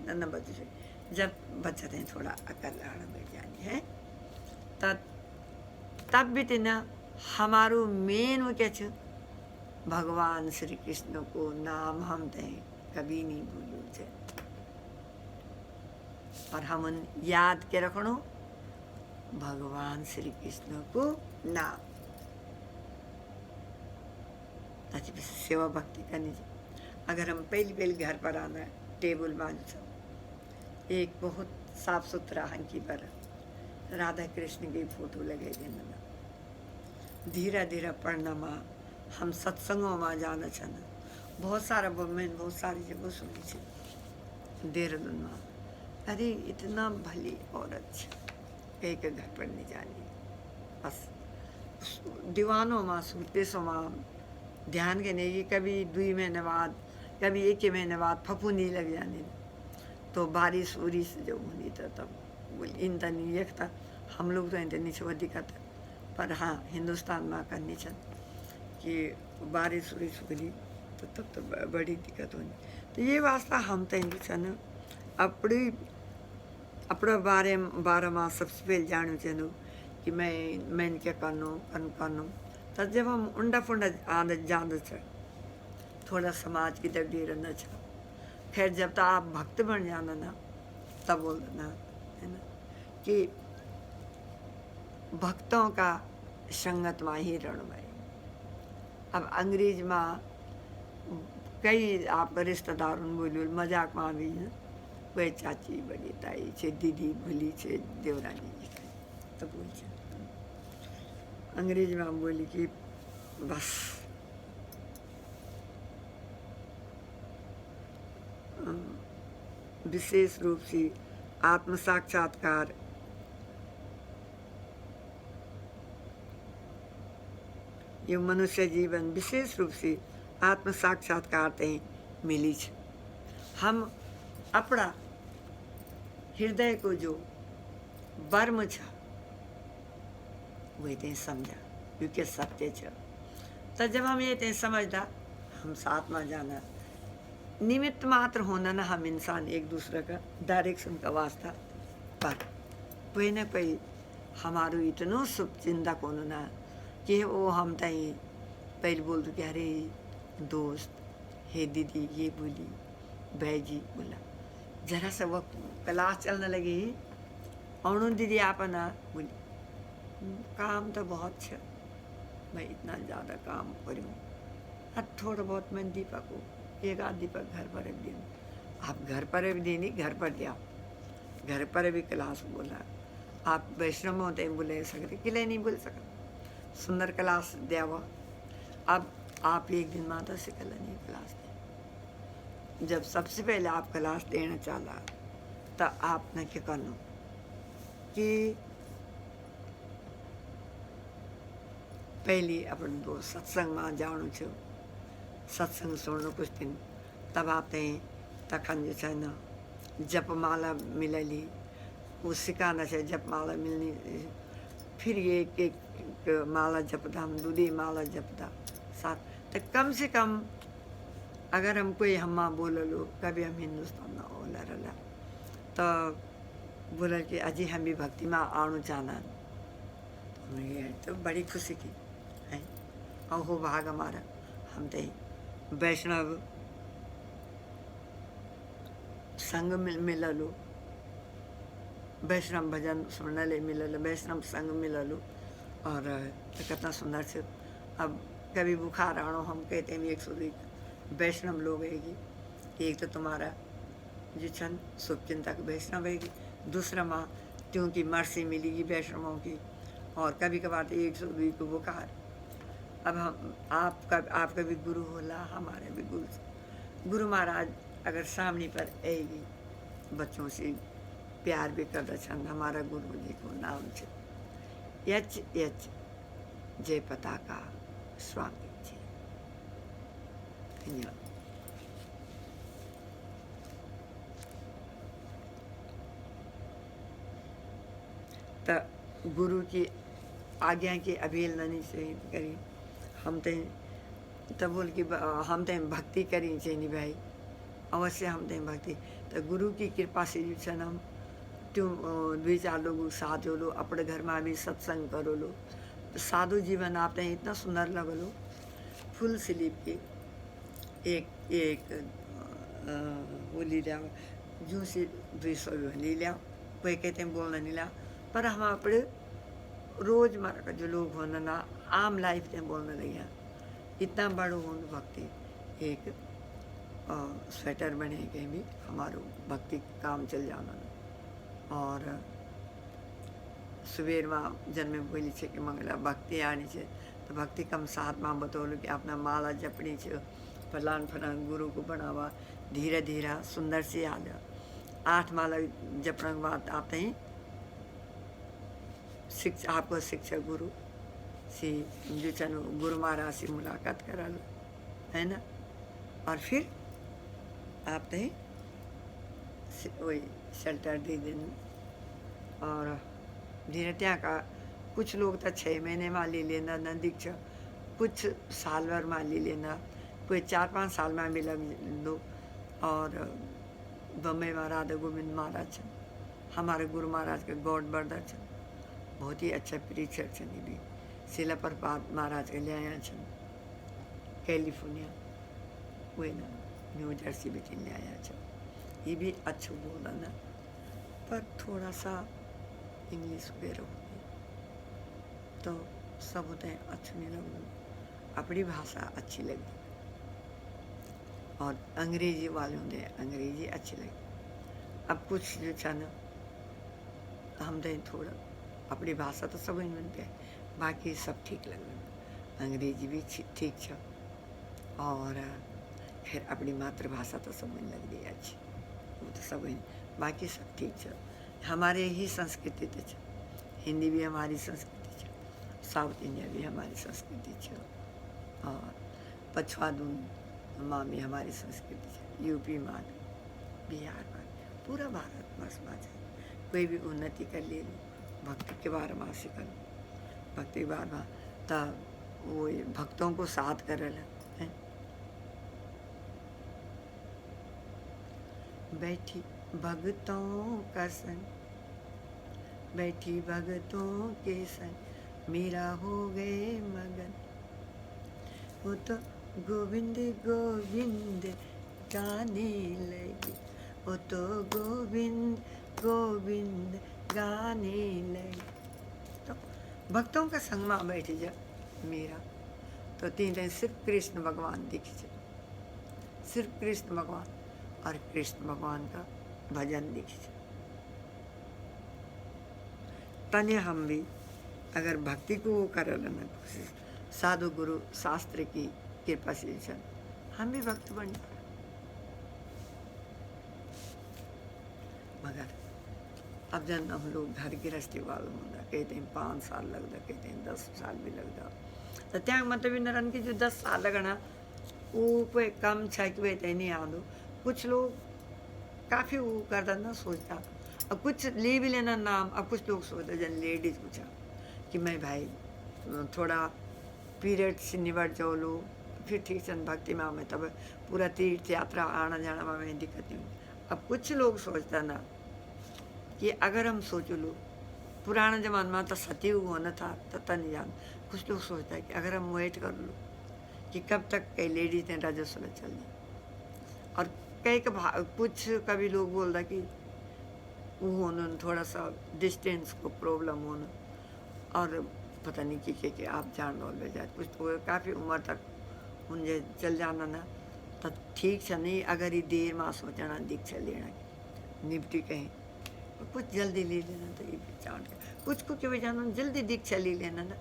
नन्ना बच्चों से जब बच्चा थे थोड़ा अकल आड़ बैठ जानी है तब भी तेना हमारो मेन वो क्या छ भगवान श्री कृष्ण को नाम हम ते कभी नहीं भूलू छे और हम याद के रखनो भगवान श्री कृष्ण को नाम सेवा भक्ति करनी चाहिए। अगर हम पहली घर पर आना टेबल बांध एक बहुत साफ सुथरा हंकी पर राधा कृष्ण की फोटो लगे देना धीरे धीरे पढ़ना माँ हम सत्संगों में जाना छन बहुत सारा मैंने बहुत सारी जगह सुनी छे देहरादून में अरे इतना भली औरत कहीं के घर पर नहीं जानी बस दीवानों में सूटकेसों में ध्यान के नहीं कभी 2 महीने बाद कभी 1 महीने बाद फफूंदी लग जाने तो बारिश उरिश जो होनी तो तब इन नहीं था हम लोग तो इन नीचे वो दिक्कत पर हाँ हिंदुस्तान में करनी चल कि बारिश उरिश हुई तो तब तो बड़ी दिक्कत होनी तो ये वास्ता हम तो छन अपने बारे में सबसे पहले जानू चाहूँ कि मैं क्या करनो तो जब हम उंडा फुंडा जान थोड़ा समाज की तरफ रहना चाहिए खैर जब तो आप भक्त बन जाना ना तब बोल देना है ना कि भक्तों का संगत में ही रण भाई अब अंग्रेज में कई आप रिश्तेदार बोलो मजाक में भी है वही चाची बड़ी ताई छे दीदी भूली छे देवरानी तो बोल अंग्रेज में हम बोली कि बस विशेष रूप से आत्म साक्षात्कार ये मनुष्य जीवन विशेष रूप से आत्म साक्षात्कार ते मिली छे हम अपना हृदय को जो वर्म छा वही ते समझा क्योंकि सत्य छा तो जब हम ये ते समझदा हम साथ में जाना निमित्त मात्र होना ना हम इंसान एक दूसरे का डायरेक्शन का वास्ता पर कोई ना कोई हमारो इतनो शुभ चिंता को ना कि वो हम तई पहले बोल दो कि अरे दोस्त हे दीदी ये बोली भाई जी बोला जरा सा वक्त क्लास चलने लगी अणु दीदी आप ना बोली काम तो बहुत है मैं इतना ज़्यादा काम करूँ अब थोड़ा बहुत मैं दीपक को एक आध दीपक घर पर भी दी आप घर पर भी दी नहीं घर पर दिया घर पर भी क्लास बोला आप वैष्णव होते बोले सकते किले नहीं बोल सकते सुंदर क्लास दिया वो अब आप एक दिन माता से कल नहीं क्लास दे जब सबसे पहले आप क्लास देना चाहा तो आपने क्या करना कि पहली अपन दो सत्संग में जाणु छो सत्संग सुनो कुछ दिन तब आते तखन जो है ना जपमाला मिलली वो सिखाना चाहिए जपमाला मिलनी फिर ये एक माला जपदा हम दूधी माला जपदा साथ तो कम से कम अगर हम कोई हम्मा बोल लो कभी हम हिंदुस्तान ना बोला रला तो बोला कि अजी हम भी भक्ति में आना चाहना तो बड़ी खुशी की है और हो भाग हमारा हम तो वैष्णव संग मिल लो वैष्णव भजन सुनने ले मिल लो वैष्णव संग मिल लो और तो कितना सुंदर से अब कभी बुखार आनो हम कहते हैं 102 वैष्णव लोग हैगी एक तो तुम्हारा जो छन शुभ चिंतक वैष्णव हैगी दूसरा माँ क्योंकि मर्सी मिलेगी वैष्णवों की और कभी कभार तो 102 को बुखार अब हम आपका भी गुरु होला हमारे भी गुरु महाराज अगर सामने पर आएगी बच्चों से प्यार भी कर छन हमारा गुरु जी को नाम से यच जय पताका स्वामी जी धन्यवाद। तो गुरु की आज्ञा की अवहेलना नहीं चाहिए करी हम तो बोल कि हम तो भक्ति करी चाहिए भाई अवश्य हम दें भक्ति। तो गुरु की कृपा से जो छन हम त्यों 2-4 लोग साधु लो अपने घर में भी सत्संग करो लो। तो साधु जीवन आप इतना सुंदर लगलो। फुल स्लीप के एक एक वो ले लिया जूं से 200 ले लिया। कोई कहते हैं बोलना नहीं लिया, पर हम अपने रोजमर्रा का जो लोग होना ना आम लाइफ में बोलने लगे इतना बड़ो हो भक्ति। एक स्वेटर बने कहीं भी हमारो भक्ति काम चल जाना। और सुबेर में जन्मे बोली छे कि मंगला भक्ति आनी छे तो भक्ति कम साथ में बतौलू कि अपना माला जपनी छे फलान फलान गुरु को बनावा धीरे धीरे सुंदर से याद 8 माला जपने के बाद आते ही शिक्षा आपको शिक्षा गुरु से जो चलो गुरु महाराज से मुलाकात करा लो है ना। और फिर आप ही वही शेल्टर दे देना। और धीरे त्या का कुछ लोग तो 6 महीने में ले लेना न दीक्षा, कुछ साल भर में ले लेना, कोई 4-5 साल में भी लग लो। और बम्बई में राधा गोविंद महाराज हमारे गुरु महाराज के गॉड ब्रदर छन, बहुत ही अच्छा प्रीचर छन। ये भी शिला प्रपात महाराज के ले आया छन कैलिफोर्निया वे ना न्यू जर्सी भी ले आया छन। ये भी अच्छो बोला ना, पर थोड़ा सा इंग्लिश वगैरह होगी तो सब होते हैं अच्छे नहीं लगे, अपनी भाषा अच्छी लगी। और अंग्रेजी वाले होंगे अंग्रेजी अच्छी लगी। अब कुछ जो छा ना हम तो थोड़ा अपनी भाषा तो सब इन पे बाकी सब ठीक लगे, अंग्रेजी भी ठीक छ। और फिर अपनी मातृभाषा तो सब इन लग रही अच्छी, वो तो सब बाकी सब ठीक छ। हमारे ही संस्कृति तो छ, हिंदी भी हमारी संस्कृति छ, साउथ इंडिया भी हमारी संस्कृति छ, और पछवादून माँ भी हमारी संस्कृति छ, यूपी माँ बिहार में पूरा भारत वर्ष में है। कोई भी उन्नति कर ले लो भक्ति के बारे में से कर भक्ति के बारे में तब वो भक्तों को साथ कर है। बैठी भक्तों का संग, बैठी भक्तों के संग मेरा हो गए मगन। वो तो गोविंद गोविंद गाने लगे, वो तो गोविंद गोविंद गाने लगे। तो भक्तों का संग में बैठी जा मेरा तो 3 दिन सिर्फ कृष्ण भगवान दिखे, सिर्फ कृष्ण भगवान और कृष्ण भगवान का भजन दिखे। तने हम भी अगर भक्ति को वो कर लेना कोशिश साधु गुरु शास्त्र की कृपा से हम भी भक्त बन। मगर अब जन हम लोग घर गृहस्थी वालों होता कहते हैं 5 साल लगता, कहते हैं 10 साल भी लगता। तो त्या मतलब नरन की जो 10 साल लगना वो कोई कम छक वे नहीं आदो। कुछ लोग काफ़ी वो करता ना सोचता, अब कुछ ले भी लेना नाम। अब कुछ लोग सोचते जन लेडीज पूछा कि मैं भाई थोड़ा पीरियड से निबट जाओ लो फिर ठीक चंद भक्ति में मैं तब पूरा तीर्थ यात्रा आना जाना में दिक्कत नहीं हुई। अब कुछ लोग सोचता ना कि अगर हम सोचो लो पुराना जमाना में तो सतयुग होना था तो नहीं जान। कुछ लोग सोचता है कि अगर हम वेट कर लो कि कब तक कई लेडीज ने राजस्व चल दी। और कई कुछ कभी लोग बोलता कि वो होना थोड़ा सा डिस्टेंस को प्रॉब्लम होना और पता नहीं कि आप जान लो ले जाए। कुछ तो काफ़ी उम्र तक उनसे चल जाना ना तो ठीक से नहीं। अगर ये देर में सोचना दीक्षा लेना निपटी कहीं तो कुछ जल्दी ले लेना तो ये जान कुछ को क्यों जाना जल्दी दीक्षा ले लेना ना,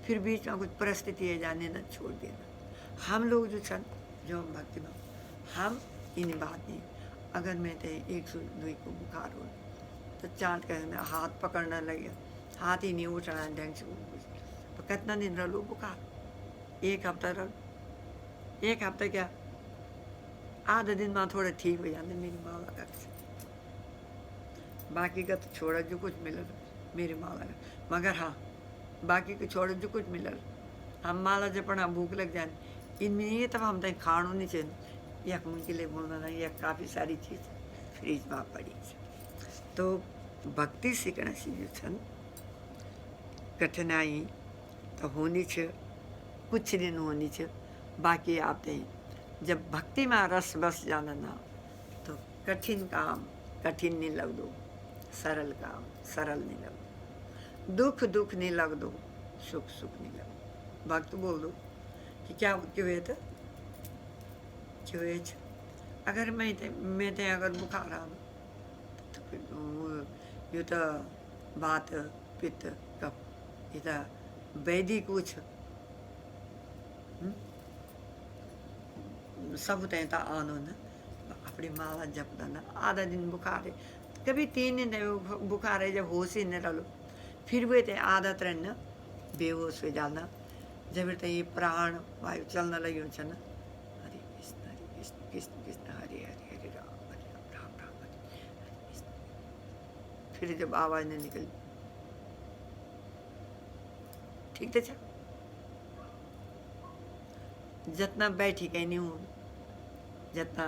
फिर बीच में कुछ परिस्थिति है जाने ना छोड़ देना। हम लोग जो छन जो हम भक्ति में हम इन बात नहीं। अगर मैं तो 102 को बुखार हो तो चाँद कहे मैं हाथ पकड़ना लगे, हाथ ही नहीं उठना ढंग से। तो कितना दिन रह लो बुखार, 1 हफ्ता रह 1 हफ्ता क्या आधा दिन में थोड़ा ठीक हो जाते मेरी माला का। बाकी का तो छोड़ा जो कुछ मिला मेरी माला का। मगर हाँ बाकी को छोड़ा जो कुछ मिला हम माला जपना भूख लग जाए इनमें ये तब हम तक खाणो नहीं चाहिए यक के लिए बोलना नहीं, यक काफ़ी सारी चीज़ फ्रीज में पड़ी है। तो भक्ति सीखने से जो छन कठिनाई तो होनी छ, कुछ दिन होनी छ, बाकी आते जब भक्ति में रस बस जाना ना तो कठिन काम कठिन नहीं लग दो, सरल काम सरल नहीं लग दो, दुख दुख नहीं लग दो, सुख सुख नहीं लग दो। भक्त बोल दो कि क्या क्यों है तो क्यों है अगर मैं ते अगर बुखार आ तो फिर यो तो बात पित्त कफ ये तो वैदिक कुछ सब तैता आनो न अपनी माला जपना न आधा दिन बुखार है, कभी 3 दिन बुखार है जब होश ही न रहो, फिर वे ते आदत रहना बेहोश हो जाना, जब ते ये प्राण वायु चलना लगी छ न, हरे कृष्ण कृष्ण कृष्ण हरे हरे हरे राम राम राम हरे कृष्ण, फिर जब आवाज न निकली ठीक है। जितना बैठी कहीं नहीं हूँ, जितना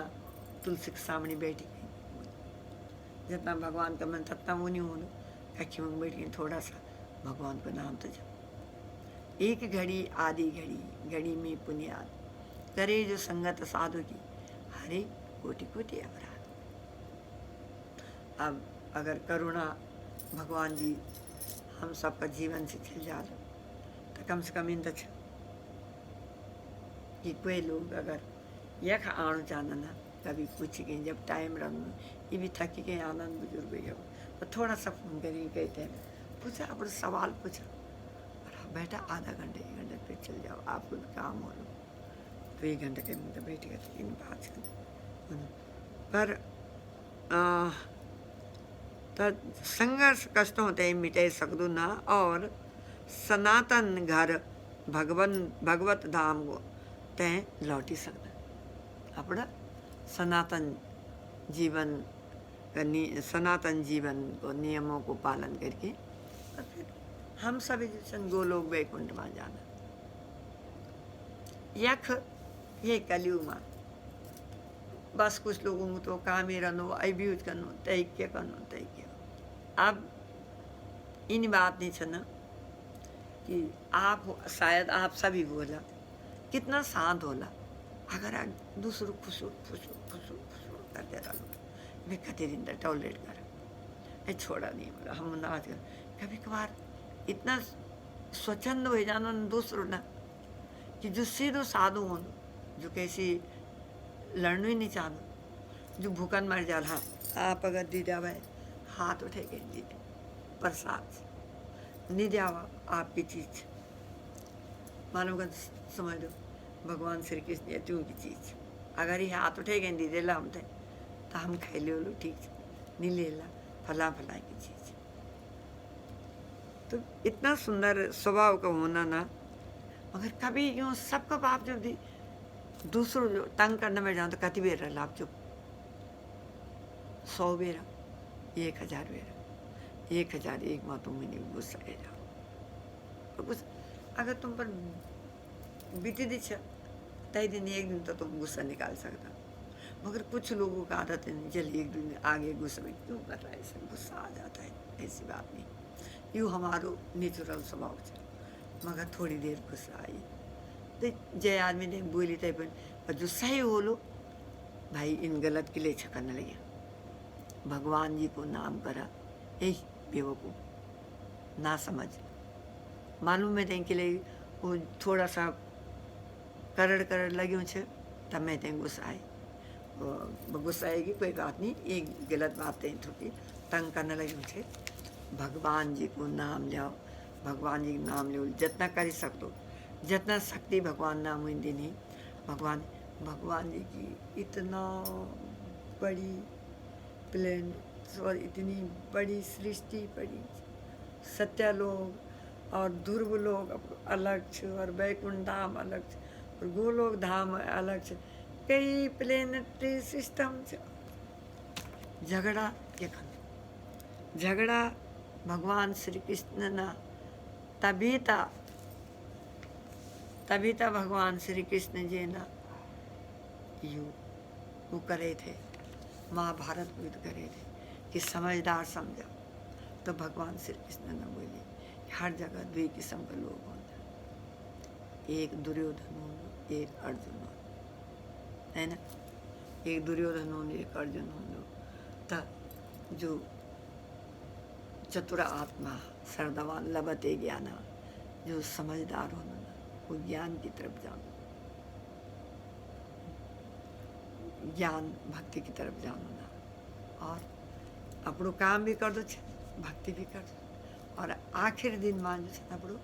तुलसी के सामने बैठी कहीं, जितना भगवान का मन ततना वो नहीं हूँ, अखी में बैठ गई थोड़ा सा भगवान का नाम तो जब एक घड़ी आधी घड़ी घड़ी में पुण्याद करे जो संगत साधु की हरे कोटि कोटि अपराध। अब अगर करुणा भगवान जी हम सबका जीवन से खिल जा तो कम से कम इन तक कि कोई लोग अगर यख आना चाहना ना कभी पूछ गए जब टाइम रंग ये भी थकी गए आनंद बुजुर्ग गए तो थोड़ा सा फोन करिए कहते हैं पूछा अपने सवाल पूछा और बेटा आधा घंटे 1 घंटे पे चल जाओ आपको काम हो लो तो 1 घंटे के मतलब बैठ गए इन बात पर तो संघर्ष कष्ट होते मिटे सकदू ना और सनातन घर भगवत धाम को तैं लौटी सकता अपना सनातन जीवन सनातन जीवन को नियमों को पालन करके और फिर हम सभी गोलोक वैकुंठ में जाना यख ये कलयुग में बस कुछ लोगों को तो काम ही रहनो अभ्यूज करनो तैक्य करनो तैक्य। अब इन बात नहीं छना कि आप शायद आप सभी बोला कितना शांत होला अगर आप दूसरों खुशो खुशो खुशो खुशो करते रहो मैं कति दिन तक टॉयलेट कर छोड़ा नहीं बोला हम ना कभी कभार इतना स्वच्छंद हो जाना दूसरों ना कि जो सीधो साधु हो जो कैसी लड़ना ही नहीं चाहना जो भूखन मर जा हाँ आप अगर दी जावा हाथ उठे के दीजिए प्रसाद नहीं जावा आपकी चीज मानो का समझ लो भगवान श्री कृष्ण या तू की चीज अगर ये हाथ उठे गए दीजिए ला हम तो हम खाई लो ठीक नहीं ले ला फला फला की चीज। तो इतना सुंदर स्वभाव का होना ना मगर कभी यूँ सबका बाप जब दी दूसरों जो तंग करने में जाओ तो कति बेर लाभ चुप 100 बेरा 1000 बेरा 1001 माँ तुम नहीं गुस्सा है जाओ तो गुस्सा अगर तुम पर बीती दी तय दिन एक दिन तो तुम गुस्सा निकाल सकता मगर कुछ लोगों का आदत है चल एक दिन आगे गुस्सा में क्यों कर रहा है ऐसा गुस्सा आ जाता है ऐसी बात नहीं यूँ हमारो नेचुरल स्वभाव है मगर थोड़ी देर गुस्सा आई तो जय आदमी ने बोली तय पर जो सही हो लो भाई इन गलत के लिए छकने लगे भगवान जी को नाम करा यही बेवकूफ ना समझ मालूम है तें के लिए वो थोड़ा सा करड़ लग्यों छे तब मैं तें गुस्सा आई गुस्सा आएगी कोई बात नहीं एक गलत बात है थोड़ी तंग करने लग्यों छे भगवान जी को नाम लियाओ भगवान जी का नाम लो जितना कर सकते जितना शक्ति भगवान नाम हुई नहीं भगवान जी की इतना बड़ी प्लेन और इतनी बड़ी सृष्टि पड़ी सत्यलोक और ध्रुव लोक अलग छे और वैकुंठ धाम अलग छे और गोलोक धाम अलग छे कई प्लेनेटरी सिस्टम छे झगड़ा के झगड़ा भगवान श्री कृष्ण ना तभी भगवान श्री कृष्ण जी ना यू वो करे थे, महाभारत को युद्ध करे थे कि समझदार समझा। तो भगवान श्री कृष्ण ने बोले हर जगह दो किस्म के लोग होते, एक दुर्योधन हो, एक अर्जुन हो, है ना। एक दुर्योधन हो, एक अर्जुन हो। तो जो चतुर आत्मा सर्दवान लभते ज्ञान, जो समझदार हो ना, वो ज्ञान की तरफ जानो, ज्ञान भक्ति की तरफ जानो ना, और अपनो काम भी कर दो, भक्ति भी कर दो, और आखिर दिन मान जो अपनो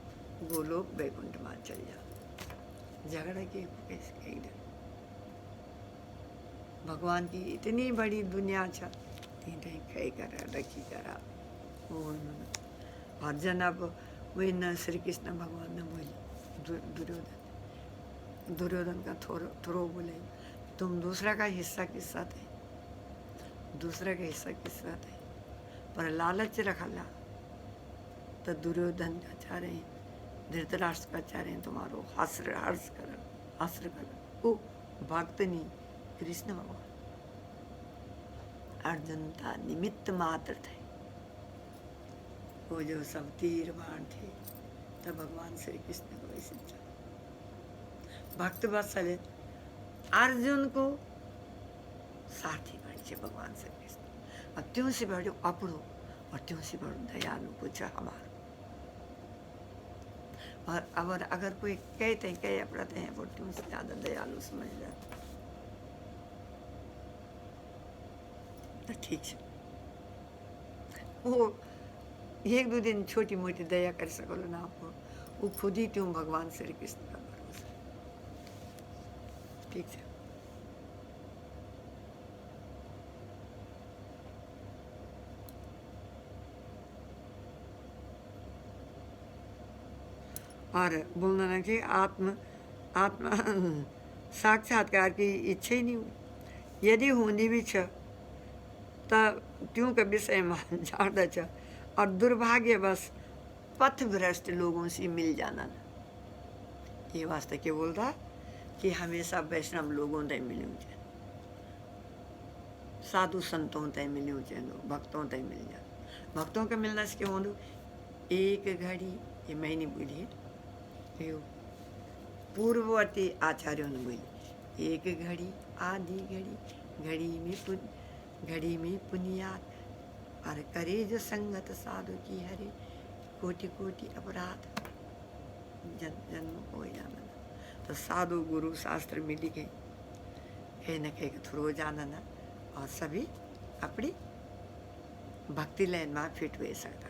गोलोक वैकुंठ मान चल जाओ। झगड़ा के कैसे एकदम भगवान की इतनी बड़ी दुनिया छ, कई करा रखी करा वो। और जनाब वही न श्री कृष्ण भगवान ने बोले दुर्योधन का थोरो बोले, तुम दूसरा का हिस्सा किस साथ है, दूसरा का हिस्सा किस साथ है, पर लालच रखला। तो दुर्योधन का चाह रहे हैं, धृतराष्ट्र का चाह रहे हैं तुम्हारो हर्ष कर वो भक्त नहीं, कृष्ण भगवान। अर्जुन था निमित्त मात्र थे, वो जो सब तीर बाण थे, तब भगवान श्री कृष्ण को ऐसे भक्त वत्सल अर्जुन को साथी बने भगवान श्री कृष्ण। अब त्यों से बड़ो अपड़ो और त्यों से बड़ो दयालु कुछ हमारो। और अगर कोई कहते हैं कह अपड़ते हैं वो त्यों से ज्यादा दयालु समझ जाते, तो ठीक है। वो एक दो दिन छोटी मोटी दया कर सको ना आपको, वो खुद ही त्यों भगवान श्री कृष्ण का भरोसा, ठीक है। और बोलना ना कि आत्मा साक्षात्कार की इच्छा ही नहीं हुई, यदि होनी भी छ तब त्यों का विषय मान जाता छ, और दुर्भाग्य बस पथ भ्रष्ट लोगों से मिल जाना ना। ये वास्ते क्या बोलता कि हमेशा वैष्णव लोगों तय मिलूँ चाहिए, साधु संतों तय मिलूँ चाहिए, भक्तों तय मिल जाए। भक्तों का मिलना से क्यों हो, एक घड़ी ये मैं नहीं बोली, पूर्ववर्ती आचार्यों ने बोली, एक घड़ी आधी घड़ी, घड़ी में पुनियात, और करे जो संगत साधु की हरे, कोटि कोटि अपराध जन्म हो जाना। तो साधु गुरु शास्त्र में लिखे कहीं न कहीं थ्रू जाना ना, और सभी अपनी भक्ति लाइन में फिट हो सकता।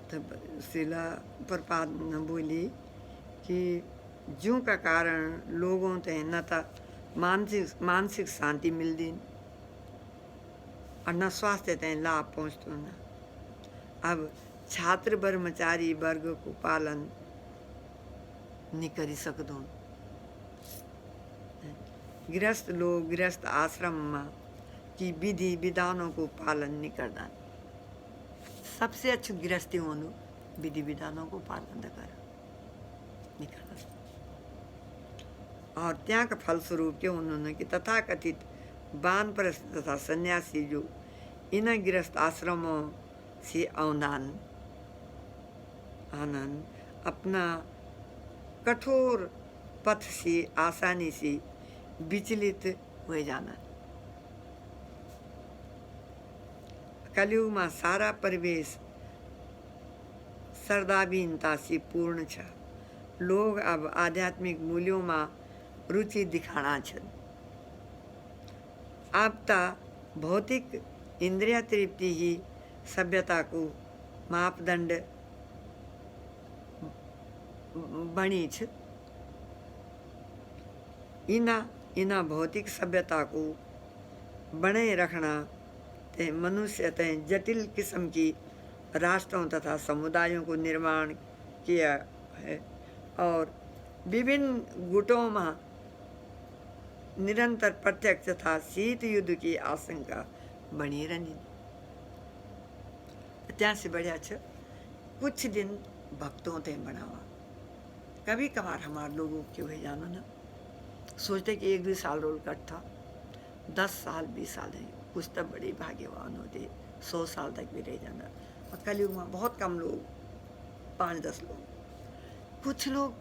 तब शिला प्रपात न बोली कि जूं का कारण लोगों ते न तो मानसिक शांति मिलती और न स्वास्थ्य ते लाभ पहुँचतो न। अब छात्र ब्रह्मचारी वर्ग को पालन नहीं कर सकदो, गृहस्थ लोग गृहस्थ आश्रम में की विधि विधानों को पालन नहीं करता। सबसे अच्छी गृहस्थी होनो विधि विधानों को पालन कर निकलना। और त्या का फलस्वरूप के उन्होंने कि तथाकथित वानप्रस्थ तथा सन्यासी जो इन गृहस्थ आश्रमों से आनंद अपना कठोर पथ से आसानी से विचलित हो जाना। कलयुग में सारा परिवेश श्रद्धाहीनता से पूर्ण छ, लोग अब आध्यात्मिक मूल्यों में रुचि दिखाना छन्। अब त भौतिक इंद्रिय तृप्ति ही सभ्यता को मापदंड बनी छ। इना भौतिक सभ्यता को बनाए रखना ते मनुष्य ते जटिल किस्म की राष्ट्रों तथा समुदायों को निर्माण किया है और विभिन्न गुटों में निरंतर प्रत्यक्ष तथा शीत युद्ध की आशंका बनी रही। त्या से बढ़िया छ कुछ दिन भक्तों ते बनावा। कभी कभार हमारे लोगों क्यों है जानो ना, सोचते कि 1-2 साल रोल कट था, 10 साल 20 साल है, कुछ तो बड़े भाग्यवान होते 100 साल तक भी रह जाना। और कलयुग में बहुत कम लोग, 5-10 लोग, कुछ लोग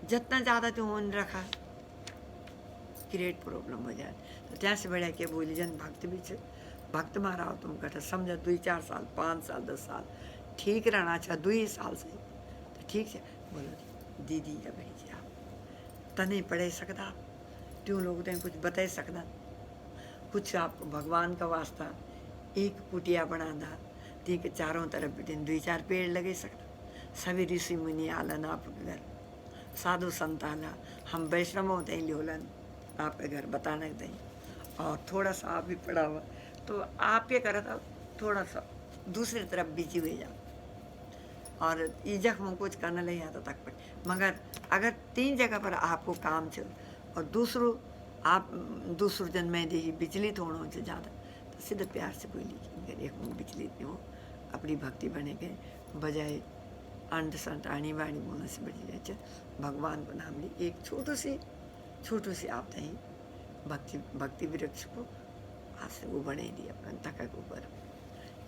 जितना ज़्यादा तो होने रखा क्रिएट प्रॉब्लम हो जाए। तो त्या से बढ़िया क्या बोली जन भक्त भी छ, भक्त मारा हो तुम कटा समझा 2-4 साल 5 साल 10 साल ठीक रहना चाह 2 साल से तो ठीक है। बोलो दीदी या भाई जी आप तो नहीं पढ़े सकता, क्यों लोग तो कुछ बता सकता, कुछ आप भगवान का वास्ता एक कुटिया बना दा ती के चारों तरफ दिन 2-4 पेड़ लगे सकता, सभी ऋषि मुनि आलन आपके घर, साधु संत आला, हम वैष्णव होते हैं लोलन आपके घर बताने दें। और थोड़ा सा आप भी पढ़ा हुआ तो आप क्या करा था, थोड़ा सा दूसरी तरफ बिजी हुए जाओ और ये जख्म कुछ करना नहीं आता तक पर। मगर अगर 3 जगह पर आपको काम चल और दूसरों जन में देखी विचलित होना से ज़्यादा तो सीधे प्यार से बोली कि एक विचलित नहीं हो, अपनी भक्ति बने के बजाय अंट संट आनी बाणी बोलने से बड़ी जाए भगवान को नाम ली। एक छोटू सी आप नहीं भक्ति वृक्ष को हाथ से वो बने दी अपने तक के ऊपर,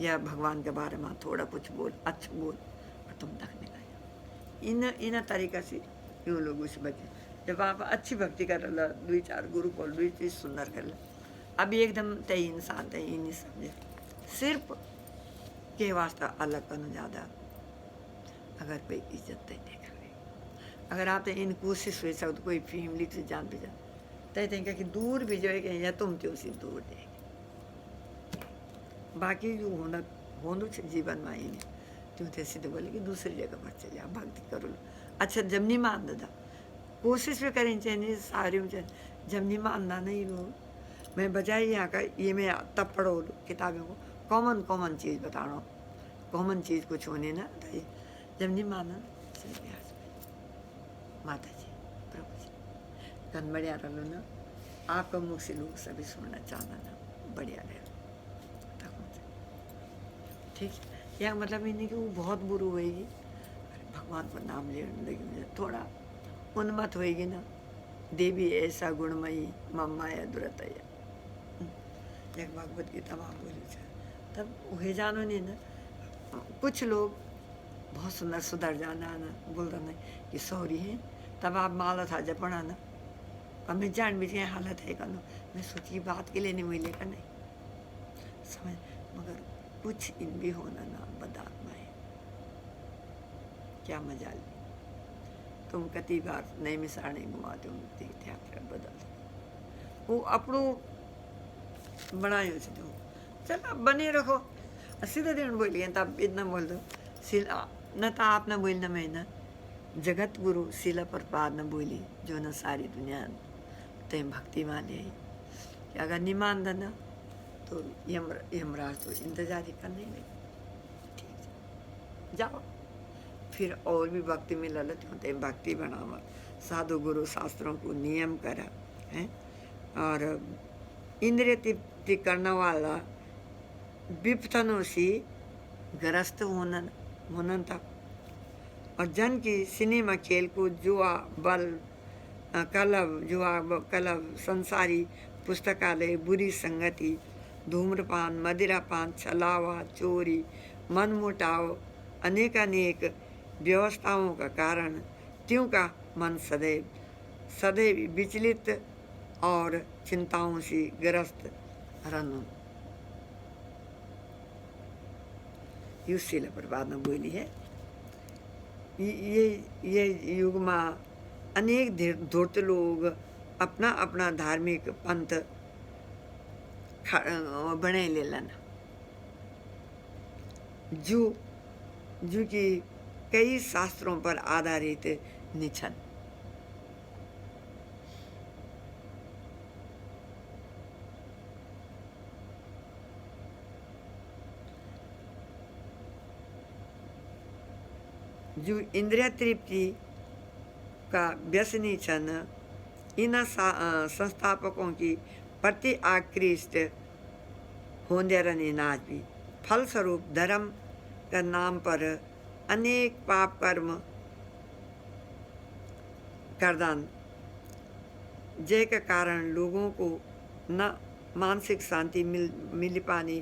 या भगवान के बारे में थोड़ा कुछ बोल अच्छा बोल और तुम तक नहीं लाया। इन तरीका से यूँ लोगों से बचे। जब आप अच्छी भक्ति कर ला 2-4 गुरु को 2 चीज़ सुंदर कर ला, अभी एकदम तय इंसान तय ही नहीं समझे, सिर्फ के वास्ता अलग करना ज़्यादा अगर कोई इज्जत तय नहीं करे। अगर आप इन कोशिश हुई सकते कोई फैमिली से जान पे जाए तय तय कि दूर भी जाएगा या तुम त्यो से दूर जाएगी। बाकी जो होना जीवन में ही नहीं क्यों थे सीधे बोले कि दूसरी जगह पर चले जाओ भक्ति करो लो। अच्छा जब नहीं मान दादा कोशिश भी करें चाहिए सारी जब नहीं मानना नहीं लो मैं बजाय यहाँ का ये मैं तब पढ़ो किताबों को कॉमन चीज़ बताना, कॉमन चीज़ कुछ होने ना तो जब नहीं माना चले माता जी प्रभु जी कन बढ़िया रहो ना, आपका मुख से लोग सभी सुनना चाहना ना बढ़िया रहे ठीक है। या मतलब इन्हें कि वो बहुत बुरी होएगी, भगवान पर नाम लेने लगी मुझे थोड़ा उन्मत्त होएगी ना, देवी ऐसा गुणमयी मम्माया दुरतया एक भगवत गीता में बोली तब वही जानो नहीं ना। कुछ लोग बहुत सुंदर सुधर जाना ना बोल रहा नहीं कि सॉरी है, तब आप माला था जपना ना अब मैं जान बीच हालत है करना मैं सोची बात के लिए नहीं मिले का नहीं समझ, मगर कुछ इन भी होना ना बदात्मा है क्या मजा ली तुम कति बार नहीं मिसाने घुमाते हो बदल वो अपनों बनायो से तुम चल आप बने रखो सीधे दिन बोलिए तब इतना बोल दो शिला न तो आप न बोलना मैं न जगत गुरु शिला प्रपाद न बोली जो न सारी दुनिया ते भक्ति माने कि अगर नहीं मान देना तो यमराज तो इंतजार ही करने लगे ठीक जाओ फिर और भी भक्ति में ललत होते भक्ति बनावा साधु गुरु शास्त्रों को नियम करा है और इंद्रिय तृप्ति करने वाला विपतनों से ग्रस्त होना था और जन की सिनेमा खेल को जुआ बल क्लब संसारी पुस्तकालय बुरी संगति धूम्रपान मदिरापान छलावा चोरी मनमुटाव अनेक व्यवस्थाओं का कारण त्यों का मन सदैव विचलित और चिंताओं से ग्रस्त रहना। युशील प्रपाद ने बोली है ये युग में अनेक धूर्त लोग अपना अपना धार्मिक पंथ बने लेलन जो कि कई शास्त्रों पर आधारित निछन। जो इंद्रिय तृप्ति का व्यसनी छन, इन संस्थापकों की प्रति आकृष्ट होंदे रहने नाच भी फलस्वरूप धर्म का नाम पर अनेक पाप कर्म करदान, जिसके कारण लोगों को न मानसिक शांति मिल पानी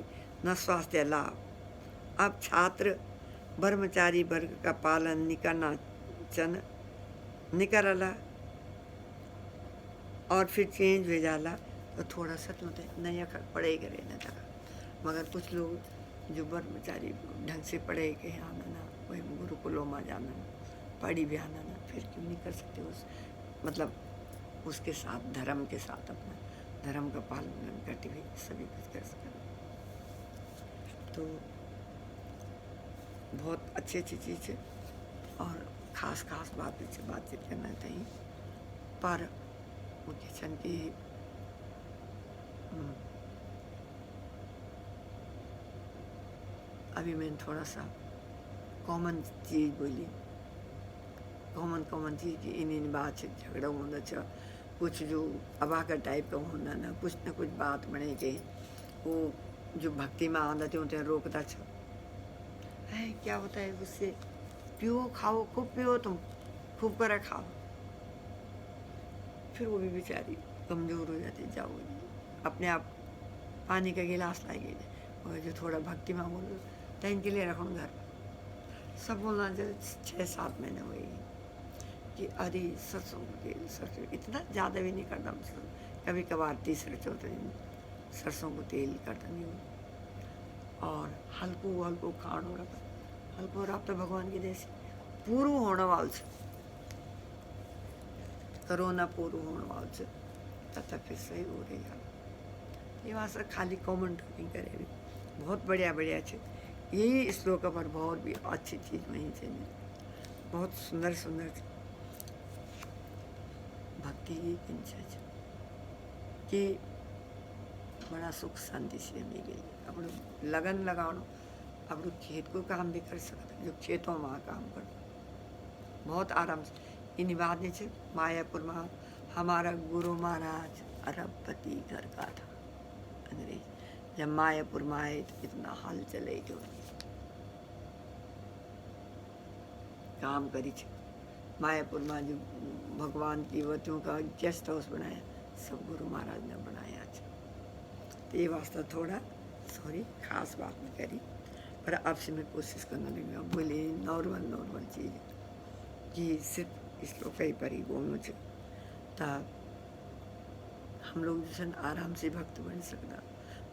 न स्वास्थ्य लाभ। अब छात्र ब्रह्मचारी वर्ग का पालन निकरला और फिर चेंज हो जाला तो थोड़ा सा तो नया पढ़ाई करे न था। मगर कुछ लोग जो ब्रह्मचारी ढंग से पढ़े के आना ना, वही गुरुकुलों में जाना ना, पढ़ी भी आना ना, फिर क्यों नहीं कर सकते उस मतलब उसके साथ धर्म के साथ अपना धर्म का पालन करते हुए सभी कुछ कर सकते। तो बहुत अच्छी अच्छी चीज़ है और ख़ास बातें से बातचीत करना चाहिए। पर मुख्य क्षण की अभी मैंने थोड़ा सा कॉमन चीज़ बोली, कॉमन चीज़ की इन बात से झगड़ा होना चाहिए। कुछ जो अबाका टाइप का होना ना, कुछ न कुछ बात बने के वो जो भक्ति में आंदा थे उन्हें रोकता छ है। क्या होता है उससे, पियो खाओ, खूब पियो, तुम खूब कर खाओ, फिर वो भी बेचारी कमज़ोर हो जाती। जाओ अपने आप पानी का गिलास लाएगी और जो थोड़ा भक्ति में बोलो टाइम के लिए रखो घर सब बोलना जो 6-7 महीने हुए कि अरे सरसों सरसों इतना ज़्यादा भी नहीं करता, कभी कभार 3-4 दिन सरसों को तेल करता नहीं हो और हल्को खाणो रखा हल्को रहा तो भगवान की जैसे पूरू होने वाल से कोरोना पूरू होने वाल से तथा फिर सही हो रही है। ये वास्ते खाली कॉमेंट नहीं करे भी बहुत बढ़िया अच्छे यही श्लोक पर बहुत भी अच्छी चीज़ वहीं से बहुत सुंदर भक्ति कि बड़ा सुख शांति से मिले। अपने लगन लगाओ, अपने खेत को काम भी कर सकते, जो खेतों में काम कर बहुत आराम से। इन बात नहीं मायापुर में हमारा गुरु महाराज अरबपति घर का था अंग्रेज। जब मायापुर में आए तो इतना हाल चले जो काम करी मायापुर में जो भगवान की वतियों का गेस्ट हाउस बनाया सब गुरु महाराज ने बनाया। तो ये वास्ता थोड़ा सॉरी खास बात नहीं करी, पर आपसे मैं कोशिश करने लगी बोले नॉर्मल चीज़ कि सिर्फ इस लोग कहीं पर ही बोलना चाहिए तब हम लोग जैसे आराम से भक्त बन सकता।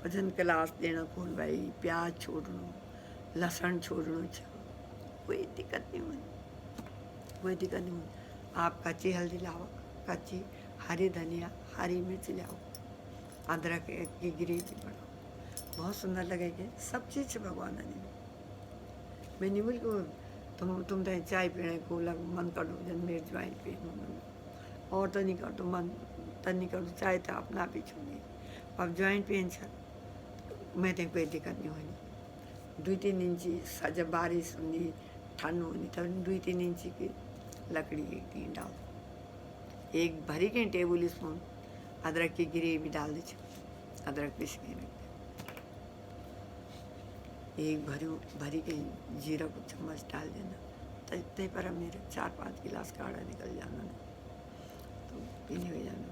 भजन क्लास देना खोल भाई, प्याज छोड़ना, लहसुन छोड़ना, कोई दिक्कत नहीं हुई, कोई दिक्कत नहीं हुई। आप कच्ची हल्दी लाओ, कच्ची हरी धनिया, हरी मिर्च लाओ, अदरक की ग्रेवी बनाओ, बहुत सुंदर लगेगी। सब चीज़ भगवान ने मैं नहीं बोल को तुम तो चाय पीने को लग मन कर दो जन मिर्च वाइन पी और तो नहीं कर दो मन तो नहीं कर दो चाय तो अपना भी छूंगी अब ज्वाइन पेन मैं तो कोई दिक्कत नहीं होनी। 2-3 इंची जब बारिश होनी ठंड होनी तब 2-3 इंची की लकड़ी एक डाल, एक भरी के टेबल स्पून अदरक की ग्रेवी डाल दीजिए, अदरक पीस के रख एक भरी के जीरा को चम्मच डाल देना, तो इतने पर मेरे 4-5 गिलास काढ़ा निकल जाना ना, तो पीने हो जाना।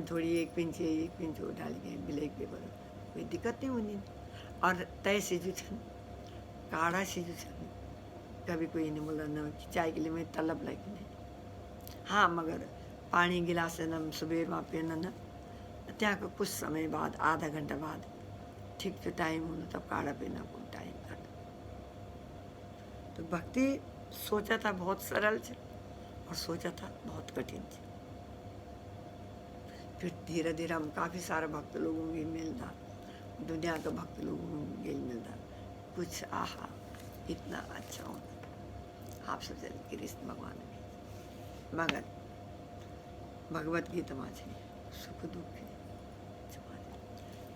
थोड़ी एक पिंच वो डाल के ब्लैक पेपर, कोई दिक्कत नहीं होनी। और तय से जो काढ़ा से जो कभी कोई नहीं बोला ना कि चाय के लिए मैं तलब लगी नहीं। हाँ मगर पानी गिलास से न सुबह वहाँ पीना ना त्या को कुछ समय बाद आधा घंटा बाद ठीक जो टाइम होना तब काढ़ा पीना को टाइम कर। तो भक्ति सोचा था बहुत सरल छे और सोचा था बहुत कठिन छे। फिर धीरे धीरे हम काफ़ी सारे भक्त लोगों की मिलता, दुनिया के भक्त लोगों की मिलता, कुछ आहा इतना अच्छा होता। आप सब जन कृष्ण भगवान की मगर भगवत गीता में छे सुख दुख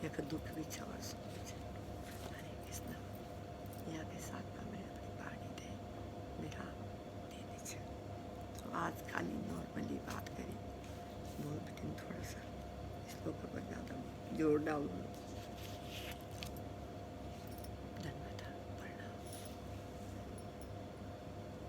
एक दुख भी छवर सुख भी छे। हरे कृष्ण यहाँ के साथ में मैं अपनी वाणी दे मेरा दीदी छे। तो आज खाली नॉर्मली बात करी, बोल लेकिन थोड़ा सा श्लोक पर ज़्यादा जोर डालूँ